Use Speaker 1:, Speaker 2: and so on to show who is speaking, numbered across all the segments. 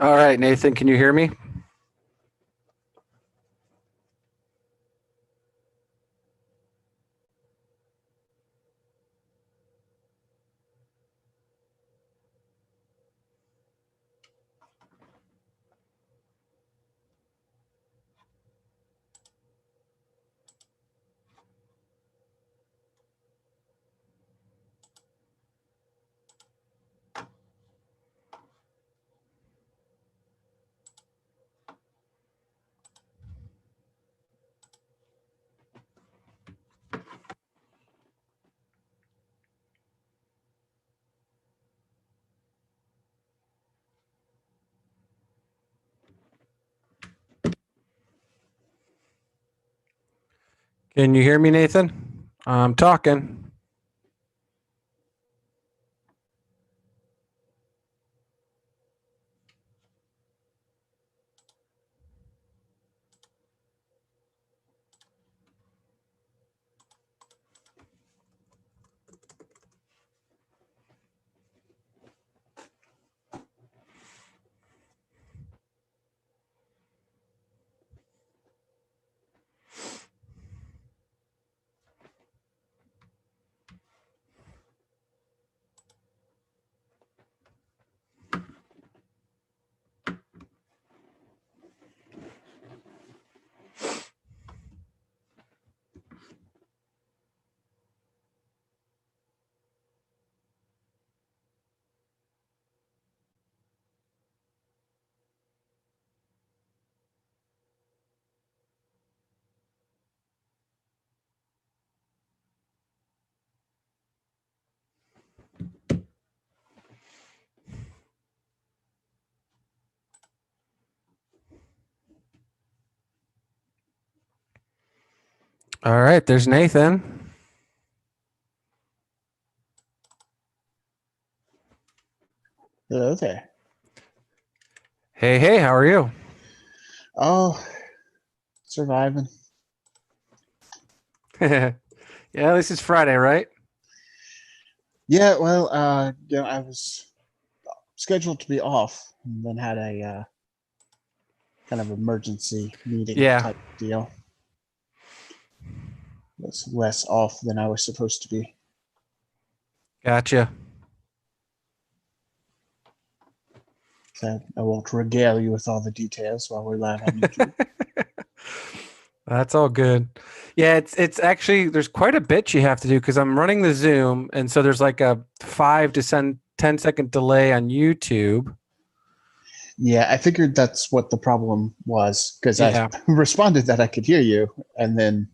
Speaker 1: All right, Nathan, can you hear me? Can you hear me, Nathan? I'm talking. All right, there's Nathan.
Speaker 2: Hello there.
Speaker 1: Hey, how are you?
Speaker 2: Oh, surviving.
Speaker 1: Yeah, this is Friday, right?
Speaker 2: Yeah, well, I was scheduled to be off and then had a kind of emergency meeting
Speaker 1: Yeah,
Speaker 2: type deal. Was less off than I was supposed to be.
Speaker 1: gotcha.
Speaker 2: So I won't regale you with all the details while we're live on YouTube.
Speaker 1: That's all good. Yeah, it's actually there's quite a bit you have to do because I'm running the Zoom, and so there's like a 5 to 10 second delay on YouTube.
Speaker 2: Yeah, I figured that's what the problem was because I
Speaker 1: Yeah,
Speaker 2: responded that I could hear you, and then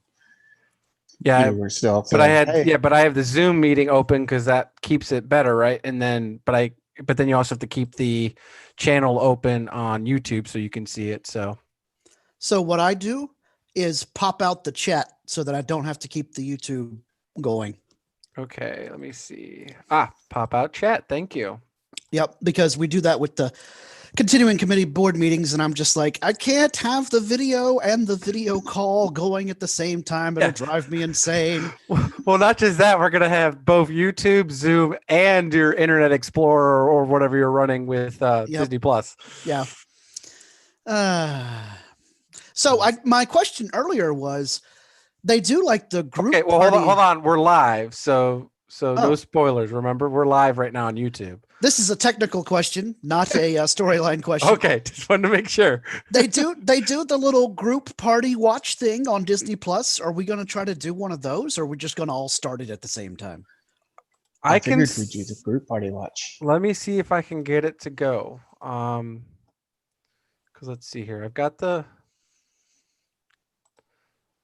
Speaker 1: yeah,
Speaker 2: you were still
Speaker 1: but I
Speaker 2: saying,
Speaker 1: had
Speaker 2: "Hey,
Speaker 1: but I have the Zoom meeting open because that keeps it better, right? And then but then you also have to keep the channel open on YouTube so you can see it.
Speaker 3: So what I do is pop out the chat so that I don't have to keep the YouTube going.
Speaker 1: Okay, let me see. Pop out chat. Thank you.
Speaker 3: Yep, because we do that with the continuing committee board meetings, and I'm just like, I can't have the video and the video call going at the same time. It'll drive me insane.
Speaker 1: Well, not just that, we're gonna have both YouTube, Zoom, and your Internet Explorer or whatever you're running with Disney Plus.
Speaker 3: Yeah. So my question earlier was, they do like the group.
Speaker 1: Okay, well,
Speaker 3: party.
Speaker 1: hold on. We're live, so no spoilers. Remember, we're live right now on YouTube.
Speaker 3: This is a technical question, not a storyline question.
Speaker 1: Okay, just wanted to make sure.
Speaker 3: They do the little group party watch thing on Disney Plus. Are we going to try to do one of those, or are we just going to all start it at the same time?
Speaker 2: I figured we'd do the group party watch.
Speaker 1: Let me see if I can get it to go. Because let's see here. I've got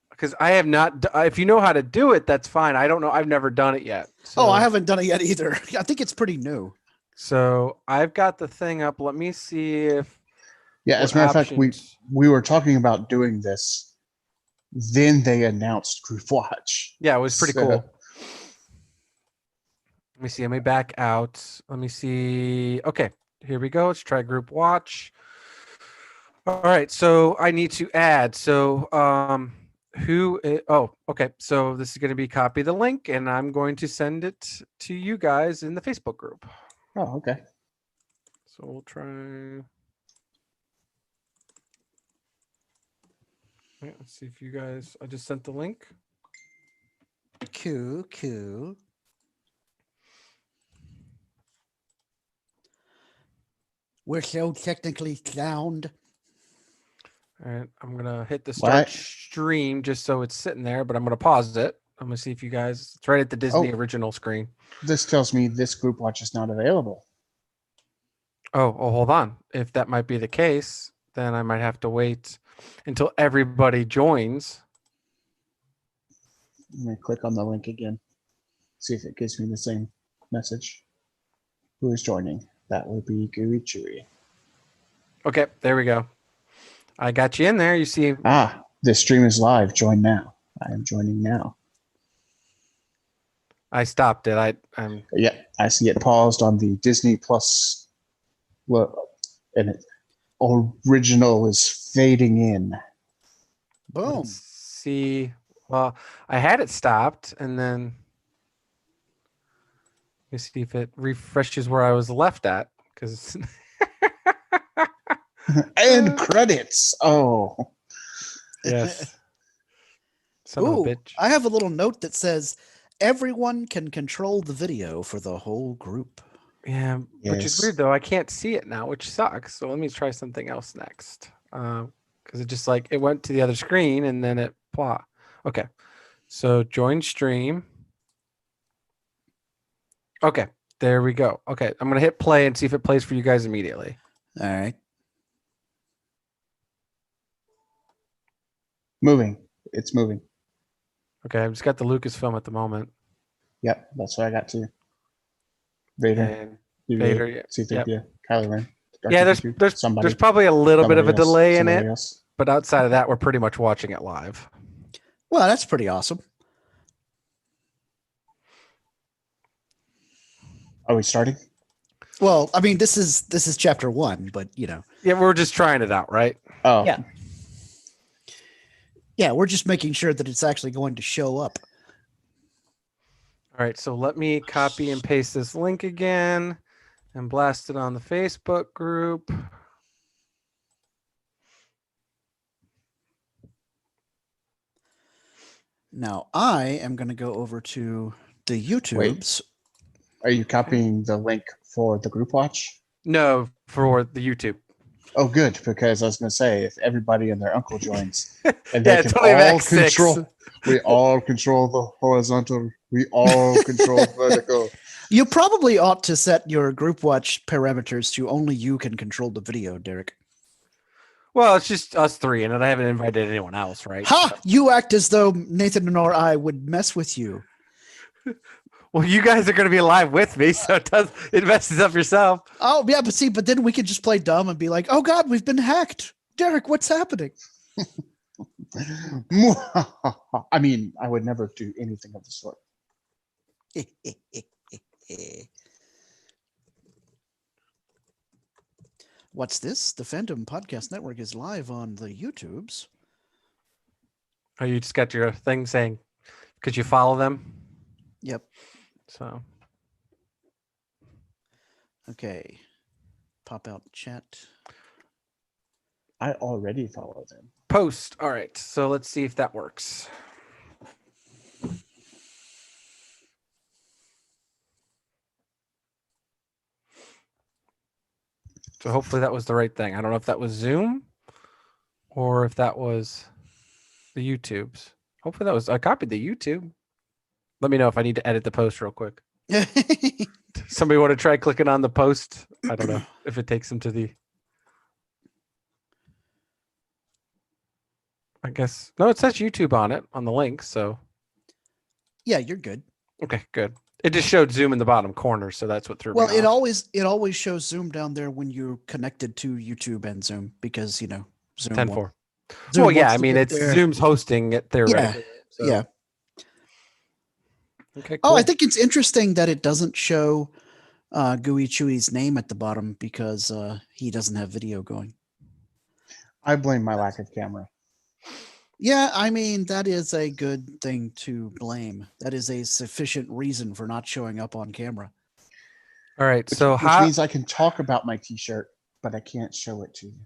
Speaker 1: because I have not. If you know how to do it, that's fine. I don't know. I've never done it yet.
Speaker 3: So. Oh, I haven't done it yet either. I think it's pretty new.
Speaker 1: So I've got the thing up. Let me see if.
Speaker 2: Yeah, as a matter of fact, we were talking about doing this. Then they announced group watch.
Speaker 1: Yeah, it was pretty cool. Let me see. Let me back out. Let me see. Okay, here we go. Let's try group watch. All right. So I need to add. So okay. So this is going to be copy the link, and I'm going to send it to you guys in the Facebook group.
Speaker 2: Oh, okay.
Speaker 1: So we'll try. Right, let's see if you guys. I just sent the link.
Speaker 3: Cool. We're so technically sound.
Speaker 1: All right, I'm gonna hit the
Speaker 2: What?
Speaker 1: start stream just so it's sitting there, but I'm gonna pause it. I'm gonna see if you guys. It's right at the Disney
Speaker 2: Oh.
Speaker 1: original screen.
Speaker 2: This tells me this group watch is not available.
Speaker 1: Oh, hold on. If that might be the case, then I might have to wait until everybody joins.
Speaker 2: Let me click on the link again. See if it gives me the same message. Who is joining? That would be Gooey Chewy.
Speaker 1: Okay, there we go. I got you in there. You see,
Speaker 2: This stream is live. Join now. I am joining now.
Speaker 1: I stopped it. I'm
Speaker 2: Yeah, I see it paused on the Disney Plus. Well, and it original is fading in.
Speaker 3: Boom.
Speaker 1: Let's see. Well, I had it stopped, and then let me see if it refreshes where I was left at. Because
Speaker 2: And credits. Oh,
Speaker 1: yes, son of a
Speaker 3: Ooh,
Speaker 1: bitch.
Speaker 3: I have a little note that says everyone can control the video for the whole group.
Speaker 1: Yeah, which is
Speaker 2: Yes.
Speaker 1: weird though. I can't see it now, which sucks. So let me try something else next. Because it just like it went to the other screen and then it blah. Okay, so join stream. Okay, there we go. Okay, I'm gonna hit play and see if it plays for you guys immediately.
Speaker 3: All right.
Speaker 2: Moving. It's moving.
Speaker 1: Okay, I've just got the Lucasfilm at the moment.
Speaker 2: Yep, that's what I got too. Vader,
Speaker 1: And
Speaker 2: BB-8,
Speaker 1: Vader, yeah,
Speaker 2: C-3PO, Kylo Ren.
Speaker 1: yeah,
Speaker 2: R2-D2,
Speaker 1: there's probably a little bit of a
Speaker 2: somebody else,
Speaker 1: delay in
Speaker 2: somebody
Speaker 1: it,
Speaker 2: else.
Speaker 1: but outside of that, we're pretty much watching it live.
Speaker 3: Well, that's pretty awesome.
Speaker 2: Are we starting?
Speaker 3: Well, I mean, this is chapter 1, but you know.
Speaker 1: Yeah, we're just trying it out, right?
Speaker 2: Oh,
Speaker 3: Yeah. Yeah, we're just making sure that it's actually going to show up.
Speaker 1: All right, so let me copy and paste this link again and blast it on the Facebook group.
Speaker 3: Now, I am going to go over to the YouTubes.
Speaker 2: Are you copying the link for the group watch?
Speaker 1: No, for the YouTube.
Speaker 2: Oh, good, because I was going to say if everybody and their uncle joins, and
Speaker 1: Yeah,
Speaker 2: they
Speaker 1: it's
Speaker 2: can
Speaker 1: only
Speaker 2: all
Speaker 1: Max 6.
Speaker 2: control. We all control the horizontal. We all control vertical.
Speaker 3: You probably ought to set your group watch parameters to only you can control the video, Derek.
Speaker 1: Well, it's just us three, and I haven't invited anyone else, right?
Speaker 3: Ha!
Speaker 1: So-
Speaker 3: You act as though Nathan or I would mess with you.
Speaker 1: Well, you guys are going to be live with me, so it messes up yourself.
Speaker 3: Oh, yeah, but then we could just play dumb and be like, oh, God, we've been hacked. Derek, what's happening?
Speaker 2: I mean, I would never do anything of the sort.
Speaker 3: What's this? The Fandom Podcast Network is live on the YouTubes.
Speaker 1: Oh, you just got your thing saying, could you follow them?
Speaker 3: Yep.
Speaker 1: So,
Speaker 3: Okay. Pop out chat.
Speaker 2: I already follow them.
Speaker 1: post. All right, so let's see if that works. So hopefully that was the right thing. I don't know if that was Zoom or if that was the YouTubes. Hopefully that was, I copied the YouTube. Let me know if I need to edit the post real quick. Somebody want to try clicking on the post? I don't know if it takes them to the, I guess, no, it says YouTube on it, on the link. So,
Speaker 3: Yeah, you're good.
Speaker 1: okay, good. It just showed Zoom in the bottom corner. So that's what threw
Speaker 3: Well,
Speaker 1: me
Speaker 3: it
Speaker 1: off.
Speaker 3: always shows Zoom down there when you're connected to YouTube and Zoom because, you know, Zoom.
Speaker 1: 10-4.
Speaker 3: Zoom
Speaker 1: Well, yeah,
Speaker 3: wants
Speaker 1: I
Speaker 3: to
Speaker 1: mean,
Speaker 3: get
Speaker 1: it's
Speaker 3: their-
Speaker 1: Zoom's hosting it theoretically. So-
Speaker 3: Yeah.
Speaker 1: Okay,
Speaker 3: Oh,
Speaker 1: cool.
Speaker 3: I think it's interesting that it doesn't show Gooey Chewy's name at the bottom because he doesn't have video going.
Speaker 2: I blame my lack of camera.
Speaker 3: Yeah, I mean, that is a good thing to blame. That is a sufficient reason for not showing up on camera.
Speaker 1: All right,
Speaker 2: Which,
Speaker 1: so
Speaker 2: which
Speaker 1: how?
Speaker 2: means I can talk about my T-shirt, but I can't show it to you.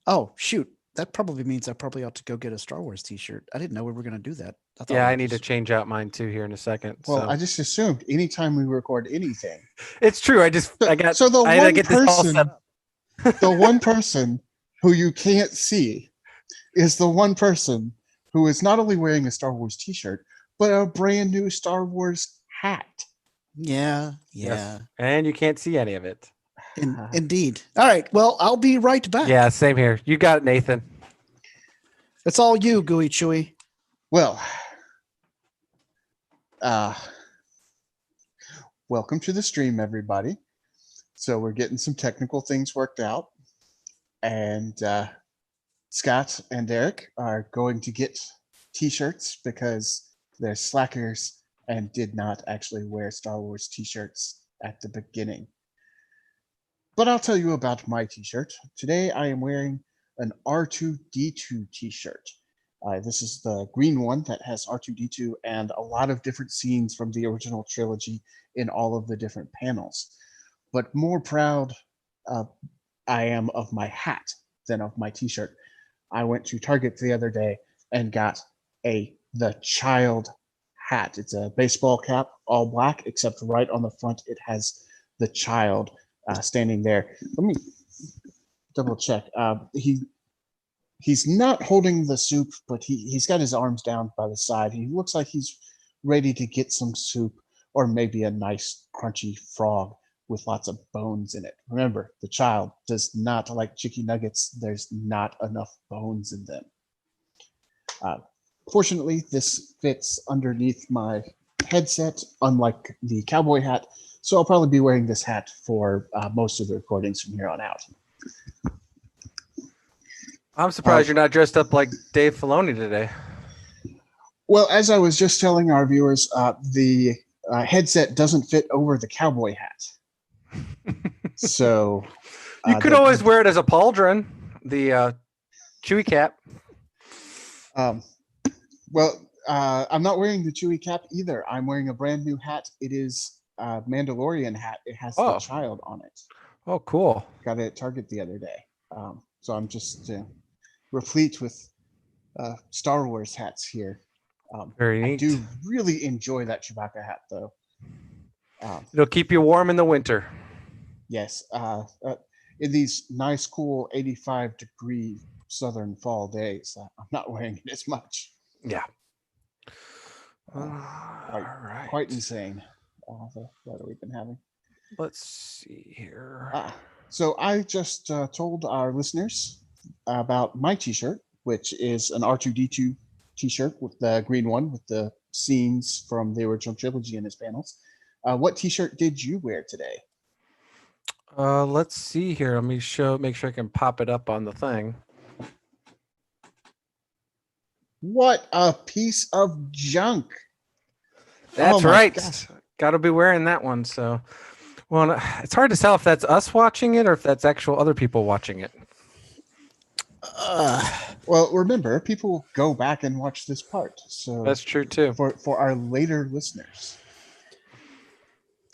Speaker 3: Oh, shoot. that probably means I probably ought to go get a Star Wars T-shirt. I didn't know we were going to do that. I thought
Speaker 1: Yeah,
Speaker 3: we
Speaker 1: I need to
Speaker 3: just-
Speaker 1: change out mine too here in a second.
Speaker 2: Well,
Speaker 1: so
Speaker 2: I just assumed anytime we record anything.
Speaker 1: it's true. I
Speaker 2: So the
Speaker 1: I had to
Speaker 2: one
Speaker 1: get this all
Speaker 2: person,
Speaker 1: set up.
Speaker 2: the one person who you can't see is the one person who is not only wearing a Star Wars T-shirt, but a brand new Star Wars hat.
Speaker 3: Yeah.
Speaker 1: Yes. And you can't see any of it.
Speaker 3: Indeed. All right. Well, I'll be right back.
Speaker 1: Yeah, same here. You got it, Nathan.
Speaker 3: It's all you, Gooey Chewy.
Speaker 2: Well, welcome to the stream, everybody. So we're getting some technical things worked out, and Scott and Eric are going to get T-shirts because they're slackers and did not actually wear Star Wars T-shirts at the beginning. But I'll tell you about my T-shirt. Today I am wearing an R2-D2 T-shirt. This is the green one that has R2-D2 and a lot of different scenes from the original trilogy in all of the different panels. But more proud I am of my hat than of my T-shirt. I went to Target the other day and got the child hat. It's a baseball cap, all black, except right on the front it has the child standing there. Let me double check. He's not holding the soup, but he's got his arms down by the side. He looks like he's ready to get some soup or maybe a nice crunchy frog with lots of bones in it. Remember, the child does not like chicken nuggets. There's not enough bones in them. Fortunately, this fits underneath my headset, unlike the cowboy hat. So I'll probably be wearing this hat for most of the recordings from here on out.
Speaker 1: I'm surprised you're not dressed up like Dave Filoni today.
Speaker 2: Well, as I was just telling our viewers, the headset doesn't fit over the cowboy hat. So
Speaker 1: you could always wear it as a pauldron, the Chewy cap.
Speaker 2: Well, I'm not wearing the Chewy cap either. I'm wearing a brand new hat. It is a Mandalorian hat. It has the child on it.
Speaker 1: Oh, cool.
Speaker 2: Got it at Target the other day. So I'm just replete with Star Wars hats here.
Speaker 1: Very neat.
Speaker 2: I do really enjoy that Chewbacca hat, though.
Speaker 1: It'll keep you warm in the winter.
Speaker 2: Yes. In these nice, cool 85-degree southern fall days, I'm not wearing it as much.
Speaker 1: Yeah.
Speaker 2: Quite insane. The weather we've been having.
Speaker 1: Let's see here.
Speaker 2: So I just told our listeners about my T-shirt, which is an R2-D2 T-shirt with the green one with the scenes from the original trilogy in his panels. What T-shirt did you wear today?
Speaker 1: Let's see here. Let me make sure I can pop it up on the thing.
Speaker 2: What a piece of junk!
Speaker 1: That's right. Got to be wearing that one. So, well, it's hard to tell if that's us watching it or if that's actual other people watching it.
Speaker 2: Well, remember, people go back and watch this part. So
Speaker 1: that's true too.
Speaker 2: For our later listeners.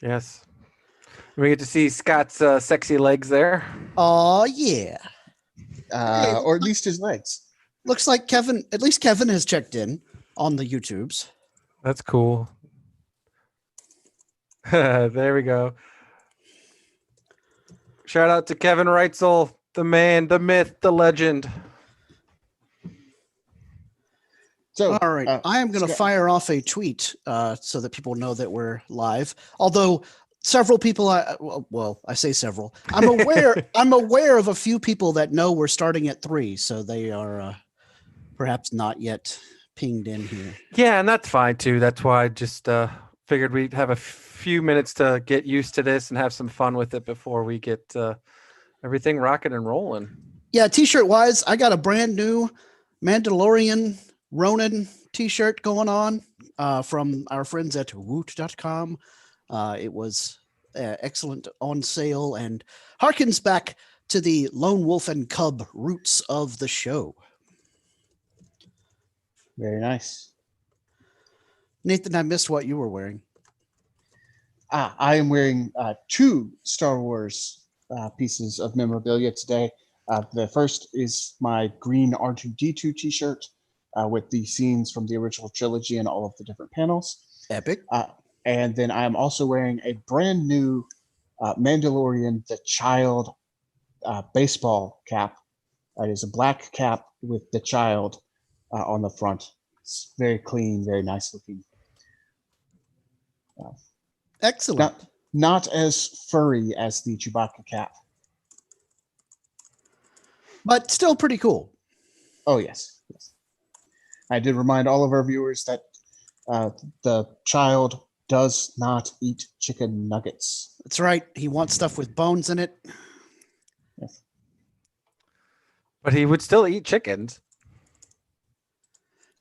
Speaker 1: Yes. We get to see Scott's sexy legs there.
Speaker 3: Oh, yeah.
Speaker 2: Or at least his legs.
Speaker 3: Looks like at least Kevin has checked in on the YouTubes.
Speaker 1: That's cool. There we go. Shout out to Kevin Reitzel, the man, the myth, the legend.
Speaker 2: So,
Speaker 3: all right, I am going to fire off a tweet so that people know that we're live. Although several people, I say several. I'm aware. I'm aware of a few people that know we're starting at 3, so they are perhaps not yet pinged in here.
Speaker 1: Yeah, and that's fine too. That's why I just figured we'd have a few minutes to get used to this and have some fun with it before we get everything rocking and rolling.
Speaker 3: Yeah, T-shirt wise, I got a brand new Mandalorian Ronin T-shirt going on from our friends at woot.com. It was excellent on sale and harkens back to the Lone Wolf and Cub roots of the show.
Speaker 2: Very nice.
Speaker 3: Nathan, I missed what you were wearing.
Speaker 2: I am wearing 2 Star Wars pieces of memorabilia today. The first is my green R2D2 t-shirt with the scenes from the original trilogy and all of the different panels.
Speaker 3: Epic.
Speaker 2: And then I'm also wearing a brand new Mandalorian the Child baseball cap. It is a black cap with the child on the front. It's very clean, very nice looking.
Speaker 3: Excellent.
Speaker 2: Not as furry as the Chewbacca cap.
Speaker 3: But still pretty cool.
Speaker 2: Oh, yes. I did remind all of our viewers that the child does not eat chicken nuggets.
Speaker 3: That's right. He wants stuff with bones in it.
Speaker 2: Yes.
Speaker 1: But he would still eat chickens.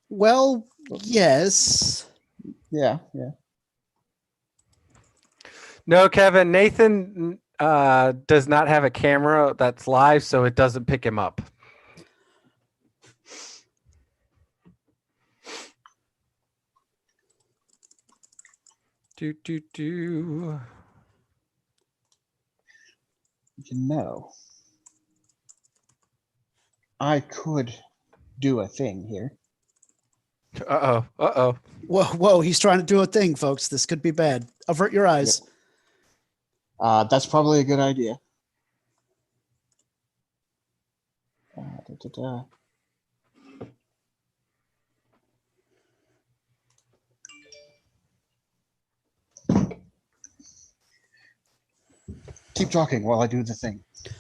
Speaker 3: Well, yes.
Speaker 2: Yeah.
Speaker 1: No, Kevin, Nathan does not have a camera that's live, so it doesn't pick him up. Do.
Speaker 2: I could do a thing here.
Speaker 1: Uh-oh.
Speaker 3: Whoa, he's trying to do a thing, folks. This could be bad. Avert your eyes.
Speaker 2: That's probably a good idea. Keep talking while I do the thing.
Speaker 1: I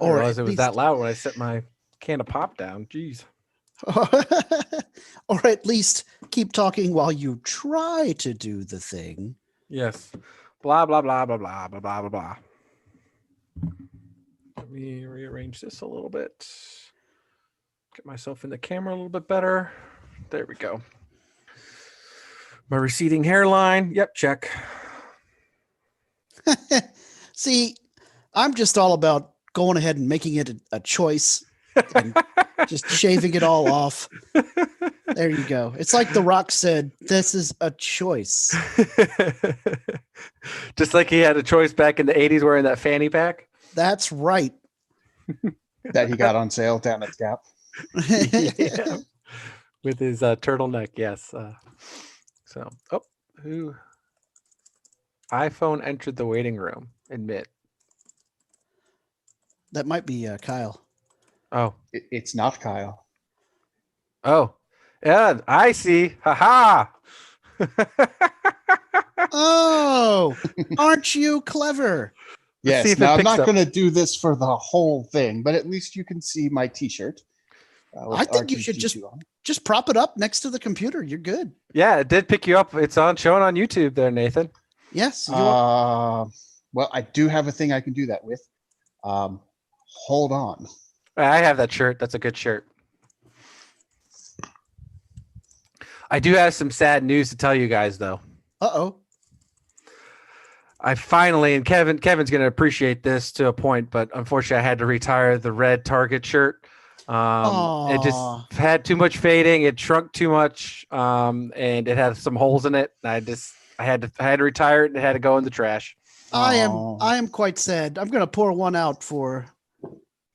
Speaker 1: didn't realize it was that loud when I set my can of pop down. Jeez.
Speaker 3: Or at least keep talking while you try to do the thing.
Speaker 1: Yes. Blah, blah, blah, blah, blah, blah, blah, blah, blah. Let me rearrange this a little bit. Get myself in the camera a little bit better. There we go. My receding hairline. Yep, check.
Speaker 3: See, I'm just all about going ahead and making it a choice and just shaving it all off. There you go. It's like The Rock said, this is a choice.
Speaker 1: Just like he had a choice back in the 80s wearing that fanny pack.
Speaker 3: That's right.
Speaker 2: That he got on sale down at Gap.
Speaker 1: Yeah. With his turtleneck, yes. Who? iPhone entered the waiting room. Admit.
Speaker 3: That might be Kyle.
Speaker 1: Oh.
Speaker 2: It's not Kyle.
Speaker 1: Oh. Yeah, I see. Ha
Speaker 3: Oh, aren't you clever?
Speaker 1: Let's see
Speaker 2: Yes.
Speaker 1: if it
Speaker 2: Now I'm
Speaker 1: picks
Speaker 2: not
Speaker 1: up.
Speaker 2: going to do this for the whole thing, but at least you can see my T-shirt.
Speaker 3: I think you should just prop it up next to the computer. You're good.
Speaker 1: Yeah, it did pick you up. It's showing on YouTube there, Nathan.
Speaker 3: Yes.
Speaker 2: Well, I do have a thing I can do that with. Hold on.
Speaker 1: I have that shirt. That's a good shirt. I do have some sad news to tell you guys, though.
Speaker 3: Uh-oh.
Speaker 1: I finally, and Kevin's going to appreciate this to a point, but unfortunately I had to retire the red Target shirt. It just had too much fading. It shrunk too much. And it had some holes in it. I had to retire it and it had to go in the trash.
Speaker 3: I am quite sad. I'm going to pour one out for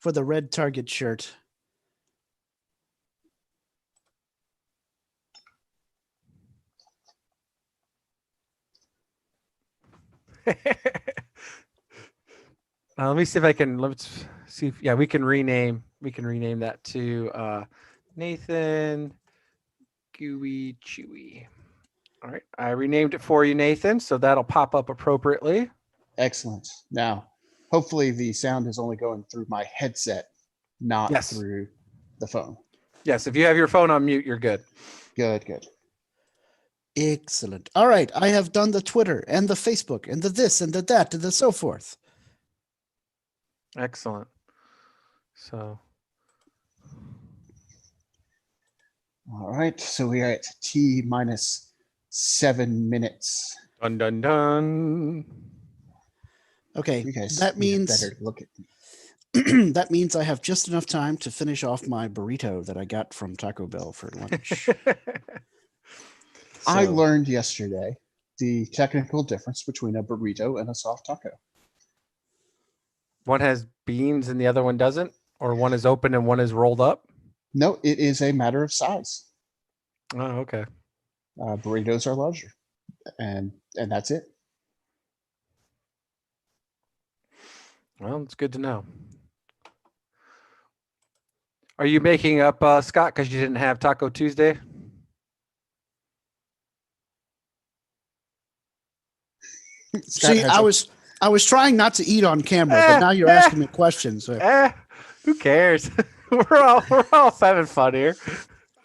Speaker 3: the red Target shirt.
Speaker 1: Let me see if I can. Let's see if we can rename. We can rename that to Nathan Gooey Chewy. All right, I renamed it for you, Nathan, so that'll pop up appropriately.
Speaker 2: Excellent. Now, hopefully the sound is only going through my headset, not through the phone.
Speaker 1: Yes, if you have your phone on mute, you're good.
Speaker 2: Good.
Speaker 3: Excellent. All right, I have done the Twitter and the Facebook and the this and the that and the so forth.
Speaker 1: Excellent. So.
Speaker 2: All right, so we are at T minus 7 minutes.
Speaker 1: Dun dun dun.
Speaker 3: Okay,
Speaker 2: You guys
Speaker 3: that means
Speaker 2: better look at me.
Speaker 3: that means I have just enough time to finish off my burrito that I got from Taco Bell for lunch.
Speaker 2: I learned yesterday the technical difference between a burrito and a soft taco.
Speaker 1: One has beans and the other one doesn't, Or one is open and one is rolled up?
Speaker 2: No, it is a matter of size.
Speaker 1: Oh, okay.
Speaker 2: Burritos are larger, and that's it.
Speaker 1: Well, it's good to know. Are you making up, Scott, because you didn't have Taco Tuesday?
Speaker 2: Scott
Speaker 3: See,
Speaker 2: has
Speaker 3: I was trying not to eat on camera, but now you're asking me questions. So.
Speaker 1: Who cares? we're all having fun here.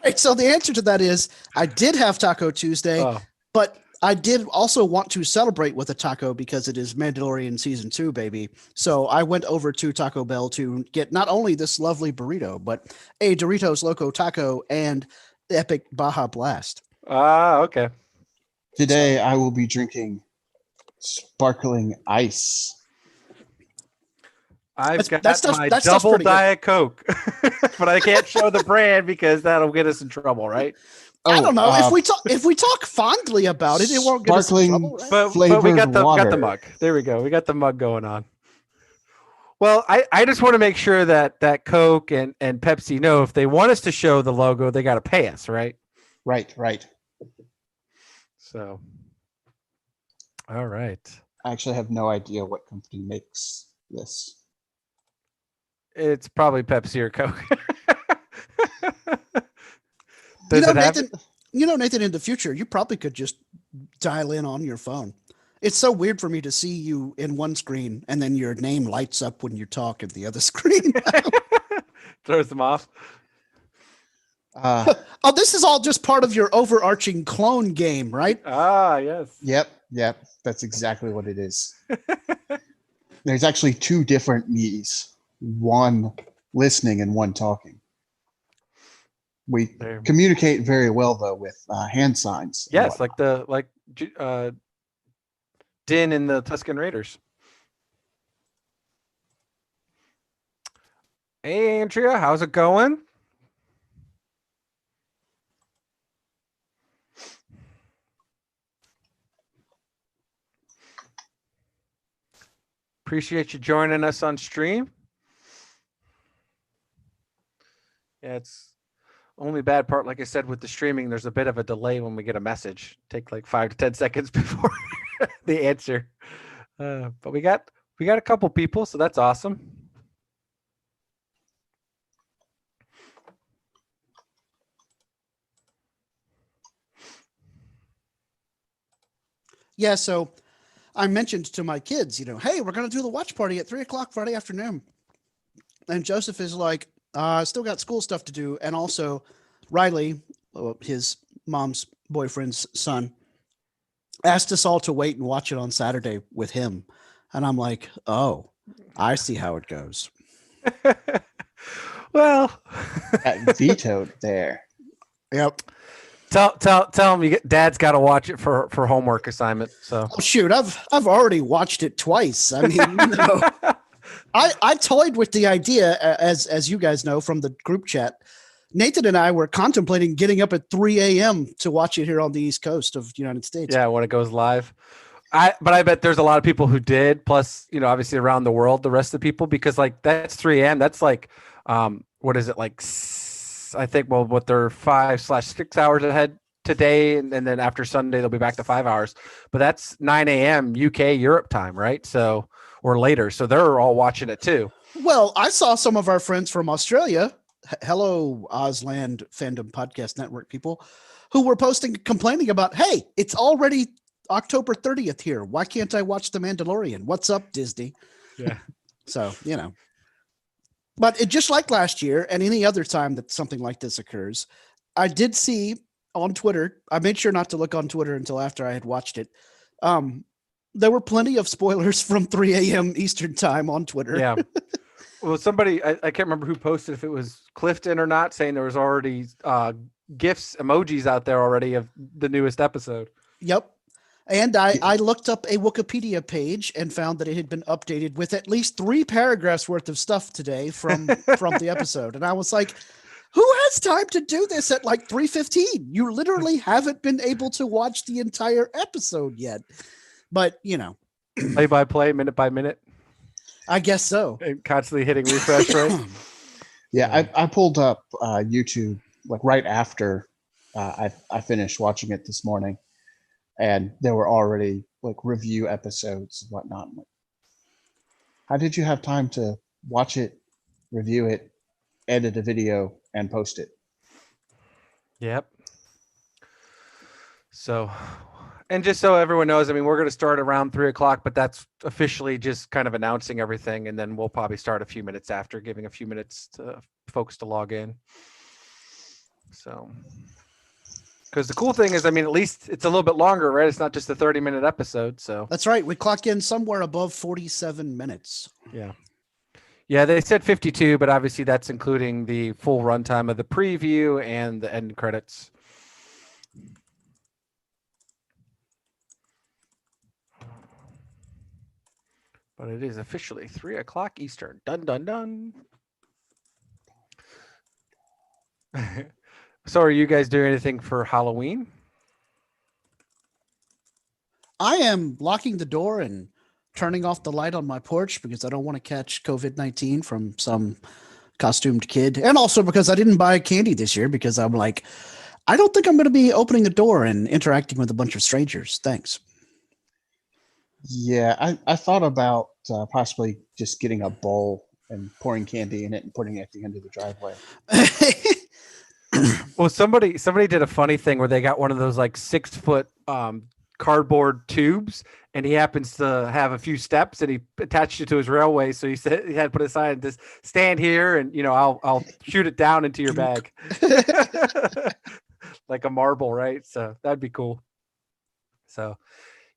Speaker 3: Right, so the answer to that is I did have Taco Tuesday,
Speaker 1: Oh,
Speaker 3: but I did also want to celebrate with a taco because it is Mandalorian season 2, baby. So I went over to Taco Bell to get not only this lovely burrito, but a Doritos Loco Taco and Epic Baja Blast.
Speaker 1: okay.
Speaker 2: Today I will be drinking sparkling ice.
Speaker 1: I've got
Speaker 3: that stuff's
Speaker 1: my
Speaker 3: pretty
Speaker 1: double
Speaker 3: good.
Speaker 1: Diet Coke, but I can't show the brand because that'll get us in trouble, right?
Speaker 3: I don't know if we talk fondly about it, it won't get us in
Speaker 2: sparkling
Speaker 3: trouble, right?
Speaker 1: But we
Speaker 2: flavored
Speaker 1: got the
Speaker 2: water.
Speaker 1: mug. There we go. We got the mug going on. Well, I just want to make sure that Coke and Pepsi know if they want us to show the logo, they got to pay us, right?
Speaker 2: Right.
Speaker 1: So, all right.
Speaker 2: I actually have no idea what company makes this.
Speaker 1: It's probably Pepsi or Coke.
Speaker 3: Nathan, in the future, you probably could just dial in on your phone. It's so weird for me to see you in one screen and then your name lights up when you talk in the other screen.
Speaker 1: Throws them off.
Speaker 3: Oh, this is all just part of your overarching clone game, right?
Speaker 1: Yes.
Speaker 2: Yep. That's exactly what it is. There's actually two different me's, one listening and one talking. We communicate very well though with hand signs.
Speaker 1: Yes, like Din in the Tusken Raiders. Hey, Andrea, how's it going? Appreciate you joining us on stream. Yeah, it's only bad part, like I said, with the streaming, there's a bit of a delay when we get a message. Take like 5 to 10 seconds before the answer. But we got a couple people, so that's awesome.
Speaker 3: Yeah, so I mentioned to my kids, hey, we're going to do the watch party at 3:00 Friday afternoon. And Joseph is like, still got school stuff to do. And also Riley, his mom's boyfriend's son, asked us all to wait and watch it on Saturday with him. And I'm like, oh, I see how it goes.
Speaker 1: Well,
Speaker 2: vetoed there.
Speaker 3: Yep.
Speaker 1: Tell him Dad's got to watch it for homework assignment. So
Speaker 3: shoot, I've already watched it twice. I mean, I toyed with the idea, as you guys know from the group chat. Nathan and I were contemplating getting up at 3 a.m. to watch it here on the East Coast of the United States.
Speaker 1: Yeah, when it goes live. But I bet there's a lot of people who did. Plus, obviously around the world, the rest of the people, because like that's 3 a.m. That's like, what is it like? I think, well, what they're 5/6 hours ahead today. And then after Sunday, they'll be back to 5 hours, but that's 9 a.m. UK Europe time. Right. So, or later. So they're all watching it too.
Speaker 3: Well, I saw some of our friends from Australia. Hello, Ausland Fandom Podcast Network people who were complaining about, hey, it's already October 30th here. Why can't I watch The Mandalorian? What's up, Disney?
Speaker 1: Yeah.
Speaker 3: So, but it just like last year and any other time that something like this occurs, I did see on Twitter, I made sure not to look on Twitter until after I had watched it. There were plenty of spoilers from 3 a.m. Eastern time on Twitter.
Speaker 1: Yeah. Well, somebody, I can't remember who posted, if it was Clifton or not, saying there was already GIFs, emojis out there already of the newest episode.
Speaker 3: Yep. And I looked up a Wikipedia page and found that it had been updated with at least 3 paragraphs worth of stuff today from the episode. And I was like, who has time to do this at like 3:15? You literally haven't been able to watch the entire episode yet. But,
Speaker 1: Play by play, minute by minute.
Speaker 3: I guess so.
Speaker 1: And constantly hitting refresh, right?
Speaker 2: Yeah, I pulled up YouTube like right after I finished watching it this morning, and there were already like review episodes and whatnot. I'm like, how did you have time to watch it, review it, edit a video, and post it?
Speaker 1: Yep. So, and just so everyone knows, I mean, we're going to start around 3:00, but that's officially just kind of announcing everything. And then we'll probably start a few minutes after, giving a few minutes to folks to log in. So, because the cool thing is, I mean, at least it's a little bit longer, right? It's not just a 30-minute episode. So
Speaker 3: That's right. We clock in somewhere above 47 minutes.
Speaker 1: yeah. Yeah, they said 52, but obviously that's including the full runtime of the preview and the end credits. But it is officially 3:00 Eastern. Dun, dun, dun. So are you guys doing anything for Halloween?
Speaker 3: I am locking the door and turning off the light on my porch because I don't want to catch COVID-19 from some costumed kid. And also because I didn't buy candy this year because I'm like, I don't think I'm going to be opening the door and interacting with a bunch of strangers. Thanks.
Speaker 2: Yeah, I thought about possibly just getting a bowl and pouring candy in it and putting it at the end of the driveway.
Speaker 1: Well, somebody did a funny thing where they got one of those like 6-foot cardboard tubes, and he happens to have a few steps, and he attached it to his railway. So he said he had to put a sign, just stand here, and I'll shoot it down into your bag, like a marble, right? So that'd be cool. So,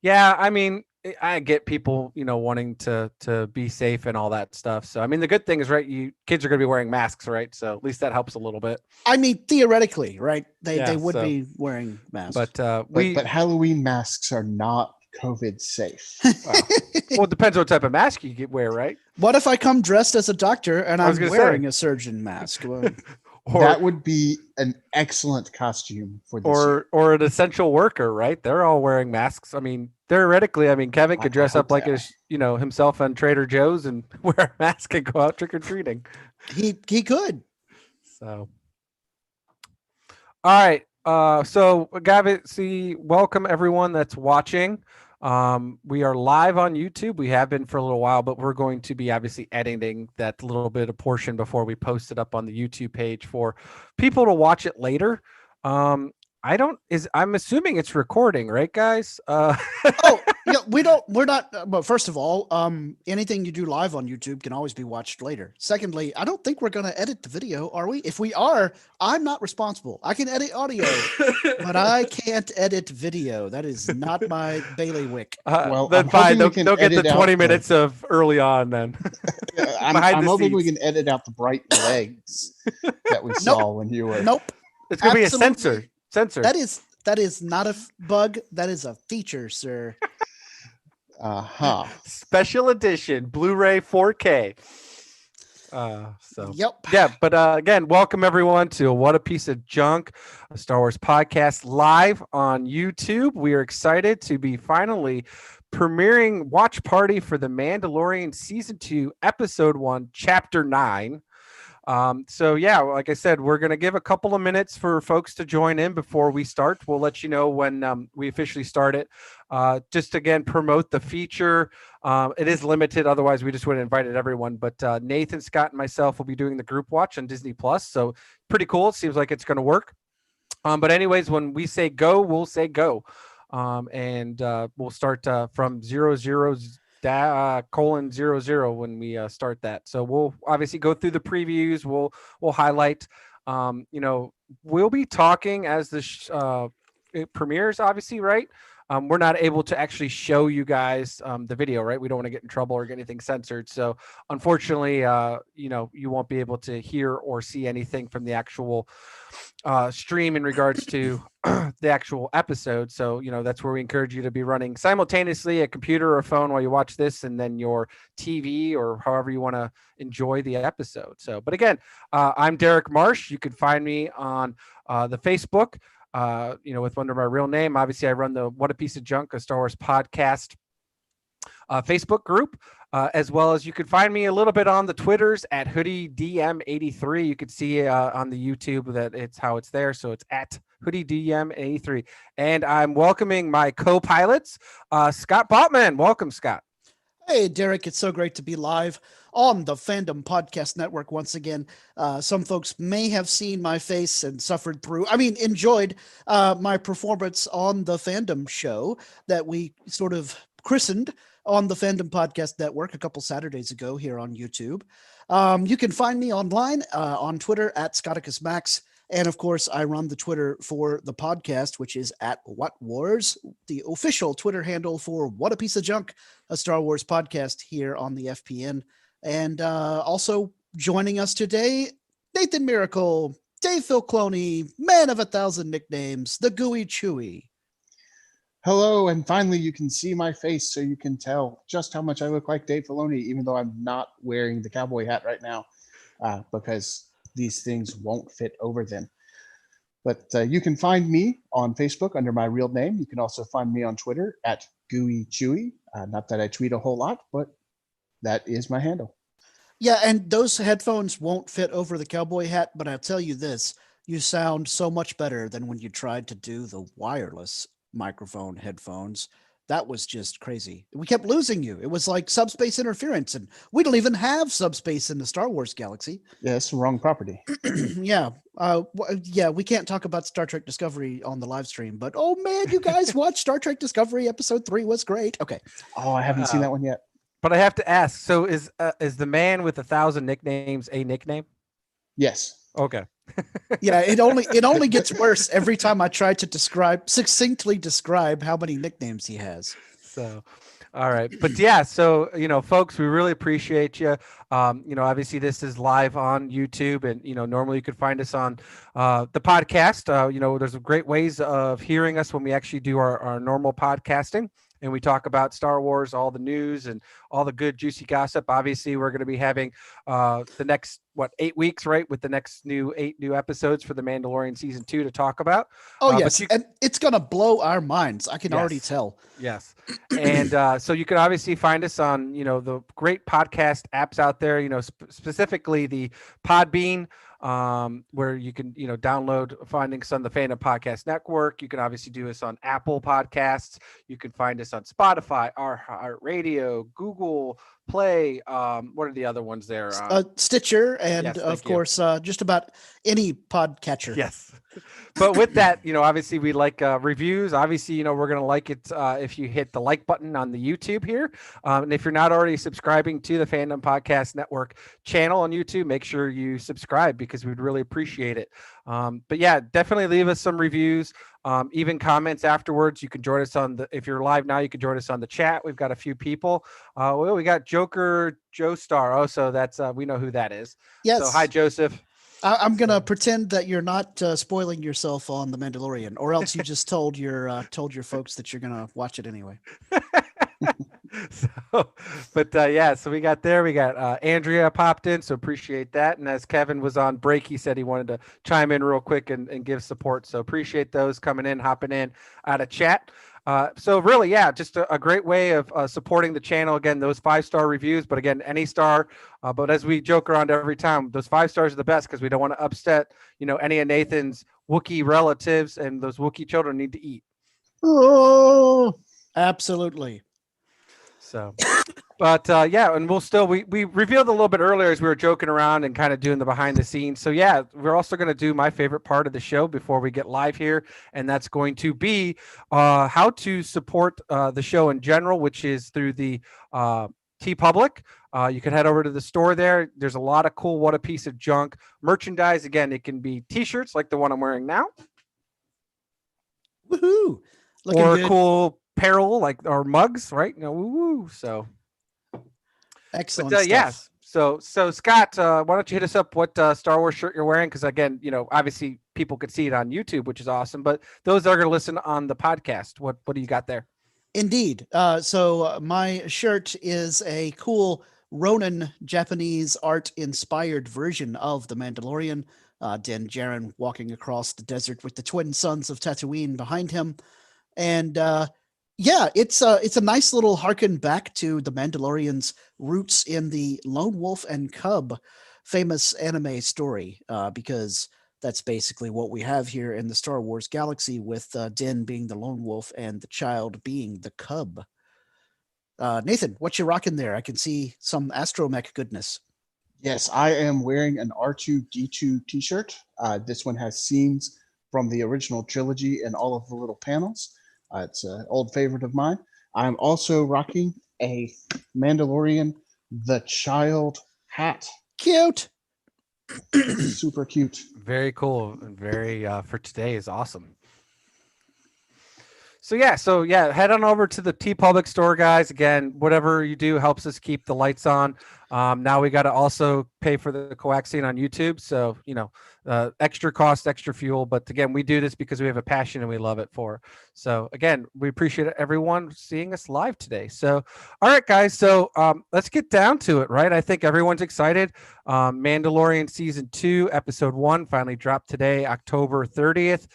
Speaker 1: yeah, I mean, I get people, wanting to be safe and all that stuff. So, I mean, the good thing is, right, kids are going to be wearing masks, right? So at least that helps a little bit.
Speaker 3: I mean, theoretically, right? They
Speaker 1: Yeah,
Speaker 3: would
Speaker 1: so-
Speaker 3: be wearing masks.
Speaker 1: But
Speaker 2: But Halloween masks are not COVID safe.
Speaker 1: well, it depends what type of mask you wear, right?
Speaker 3: What if I come dressed as a doctor and
Speaker 1: I
Speaker 3: I'm
Speaker 1: was gonna
Speaker 3: wearing
Speaker 1: say.
Speaker 3: a surgeon mask? Well,
Speaker 1: Or
Speaker 2: That would be an excellent costume for this year.
Speaker 1: or an essential worker, right? They're all wearing masks. I mean, theoretically, Kevin could
Speaker 2: I
Speaker 1: dress
Speaker 2: hope
Speaker 1: up like
Speaker 2: they
Speaker 1: himself on Trader Joe's and wear a mask and go out trick or treating.
Speaker 3: he could.
Speaker 1: So, all right. So Gavin, welcome everyone that's watching. We are live on YouTube. We have been for a little while, but we're going to be obviously editing that little bit of portion before we post it up on the YouTube page for people to watch it later. I'm assuming it's recording, right, guys?
Speaker 3: Oh, yeah, we're not. But first of all, anything you do live on YouTube can always be watched later. Secondly, I don't think we're going to edit the video, are we? If we are, I'm not responsible. I can edit audio, but I can't edit video. That is not my bailiwick.
Speaker 2: Well,
Speaker 1: then
Speaker 2: I'm
Speaker 1: fine.
Speaker 2: hoping we
Speaker 1: They'll
Speaker 2: can
Speaker 1: get the
Speaker 2: edit out
Speaker 1: 20
Speaker 2: the-
Speaker 1: minutes of early on then.
Speaker 2: I'm
Speaker 1: Behind the
Speaker 2: hoping we
Speaker 1: scenes.
Speaker 2: can edit out the bright legs that we saw when you were.
Speaker 3: Nope.
Speaker 1: It's gonna be a
Speaker 3: Absolutely.
Speaker 1: censor.
Speaker 3: That is not a bug. That is a feature, sir.
Speaker 2: Uh-huh.
Speaker 1: Special edition Blu-ray 4K. So
Speaker 3: Yep.
Speaker 1: yeah, but again, welcome everyone to What a Piece of Junk, a Star Wars podcast live on YouTube. We are excited to be finally premiering watch party for The Mandalorian Season 2, Episode 1, Chapter 9. So yeah, like I said, we're going to give a couple of minutes for folks to join in before we start. We'll let you know when we officially start it. Just again, promote the feature. It is limited. Otherwise we just would have invited everyone, but Nathan, Scott, and myself will be doing the group watch on Disney Plus. So pretty cool. It seems like it's going to work. But anyways, when we say go, we'll say go. And we'll start from 00:00 when we start that. So we'll obviously go through the previews. We'll highlight. We'll be talking as it premieres, obviously, right? We're not able to actually show you guys the video, right? We don't want to get in trouble or get anything censored. So unfortunately, you won't be able to hear or see anything from the actual stream in regards to the actual episode. So, that's where we encourage you to be running simultaneously a computer or a phone while you watch this, and then your TV or however you want to enjoy the episode. So, but again, I'm Derek Marsh. You can find me on the Facebook, with under my real name. Obviously, I run the What a Piece of Junk, a Star Wars podcast Facebook group, as well as you can find me a little bit on the Twitters at HoodieDM83. You can see on the YouTube that it's how it's there. So it's at HoodieDM83. And I'm welcoming my co-pilots, Scott Botman. Welcome, Scott.
Speaker 3: Hey, Derek, it's so great to be live on the Fandom Podcast Network once again. Some folks may have seen my face and enjoyed my performance on the Fandom show that we sort of christened on the Fandom Podcast Network a couple Saturdays ago here on YouTube. You can find me online on Twitter at ScotticusMax. And of course, I run the Twitter for the podcast, which is at What Wars, the official Twitter handle for What a Piece of Junk, a Star Wars podcast here on the FPN. And also joining us today, Nathan Miracle, Dave Filclone, man of 1,000 nicknames, the Gooey Chewy.
Speaker 2: Hello, and finally you can see my face so you can tell just how much I look like Dave Filoni, even though I'm not wearing the cowboy hat right now, because these things won't fit over them. But you can find me on Facebook under my real name. You can also find me on Twitter at Gooey Chewy. Not that I tweet a whole lot, but that is my handle.
Speaker 3: Yeah, and those headphones won't fit over the cowboy hat, but I'll tell you this, you sound so much better than when you tried to do the wireless microphone headphones. That was just crazy. We kept losing you. It was like subspace interference, and we don't even have subspace in the Star Wars galaxy.
Speaker 2: Yeah, it's the wrong property.
Speaker 3: Yeah. We can't talk about Star Trek Discovery on the live stream, but oh man, you guys watch Star Trek Discovery episode 3 was great. Okay.
Speaker 2: Oh, I haven't seen that one yet.
Speaker 1: But I have to ask, so is the man with 1,000 nicknames a nickname?
Speaker 2: Yes.
Speaker 1: Okay.
Speaker 3: Yeah, it only gets worse every time I try to succinctly describe how many nicknames he has.
Speaker 1: So, all right. But yeah, so, folks, we really appreciate you. Obviously this is live on YouTube, and, normally you could find us on the podcast. There's great ways of hearing us when we actually do our normal podcasting. And we talk about Star Wars, all the news and all the good juicy gossip. Obviously, we're going to be having the next 8 weeks, right, with the next 8 new episodes for the Mandalorian season 2 to talk about.
Speaker 3: Oh yes, and it's going to blow our minds. I can already tell.
Speaker 1: Yes, and so you can obviously find us on the great podcast apps out there. Specifically the Podbean. Where you can, download finding us on the Fandom Podcast Network. You can obviously do us on Apple Podcasts. You can find us on Spotify, our radio, Google Play. What are the other ones there?
Speaker 3: Stitcher, and of course, just about any podcatcher.
Speaker 1: Yes. But with that, obviously we like reviews. Obviously, we're going to like it if you hit the like button on the YouTube here. And if you're not already subscribing to the Fandom Podcast Network channel on YouTube, make sure you subscribe because we'd really appreciate it. But yeah, definitely leave us some reviews, even comments afterwards. You can join us if you're live now, you can join us on the chat. We've got a few people. We got Joker Joe Star. Oh, so that's, we know who that is.
Speaker 3: Yes.
Speaker 1: So hi, Joseph.
Speaker 3: I'm going to pretend that you're not spoiling yourself on The Mandalorian, or else you just told your folks that you're going to watch it anyway.
Speaker 1: So we got Andrea popped in, so appreciate that. And as Kevin was on break, he said he wanted to chime in real quick and give support. So appreciate those coming in, hopping in out of chat. So really, just a great way of supporting the channel. Again, those 5-star reviews, but again, any star. But as we joke around every time, those 5 stars are the best because we don't want to upset, any of Nathan's Wookiee relatives, and those Wookiee children need to eat.
Speaker 3: Oh, absolutely.
Speaker 1: So, but and we revealed a little bit earlier as we were joking around and kind of doing the behind the scenes. So yeah, we're also going to do my favorite part of the show before we get live here. And that's going to be how to support the show in general, which is through the TeePublic. You can head over to the store there. There's a lot of cool What a Piece of Junk merchandise. Again, it can be t-shirts like the one I'm wearing now.
Speaker 3: Woohoo.
Speaker 1: Looking or good. Cool apparel or mugs, right? Woo. So
Speaker 3: excellent stuff.
Speaker 1: Yes. So Scott, why don't you hit us up what Star Wars shirt you're wearing? Because again, obviously people could see it on YouTube, which is awesome. But those that are going to listen on the podcast, what do you got there?
Speaker 3: Indeed. So my shirt is a cool Ronin Japanese art inspired version of The Mandalorian. Din Djarin walking across the desert with the twin sons of Tatooine behind him. And Yeah, it's a nice little harken back to the Mandalorian's roots in the Lone Wolf and Cub famous anime story, because that's basically what we have here in the Star Wars galaxy, with Din being the lone wolf and the child being the cub. Nathan, what you rocking there? I can see some astromech goodness.
Speaker 2: Yes, I am wearing an R2D2 t-shirt. This one has scenes from the original trilogy and all of the little panels. It's an old favorite of mine. I'm also rocking a Mandalorian the Child hat.
Speaker 3: Cute.
Speaker 2: Super cute.
Speaker 1: Very cool and very for today is awesome. So yeah, head on over to the T Public store, guys. Again, whatever you do helps us keep the lights on. Now we got to also pay for the coaxium on YouTube, so extra cost, extra fuel. But again, we do this because we have a passion and we love it for. So again, we appreciate everyone seeing us live today. So all right, guys. So let's get down to it, right? I think everyone's excited. Mandalorian season 2, episode 1 finally dropped today, October 30th,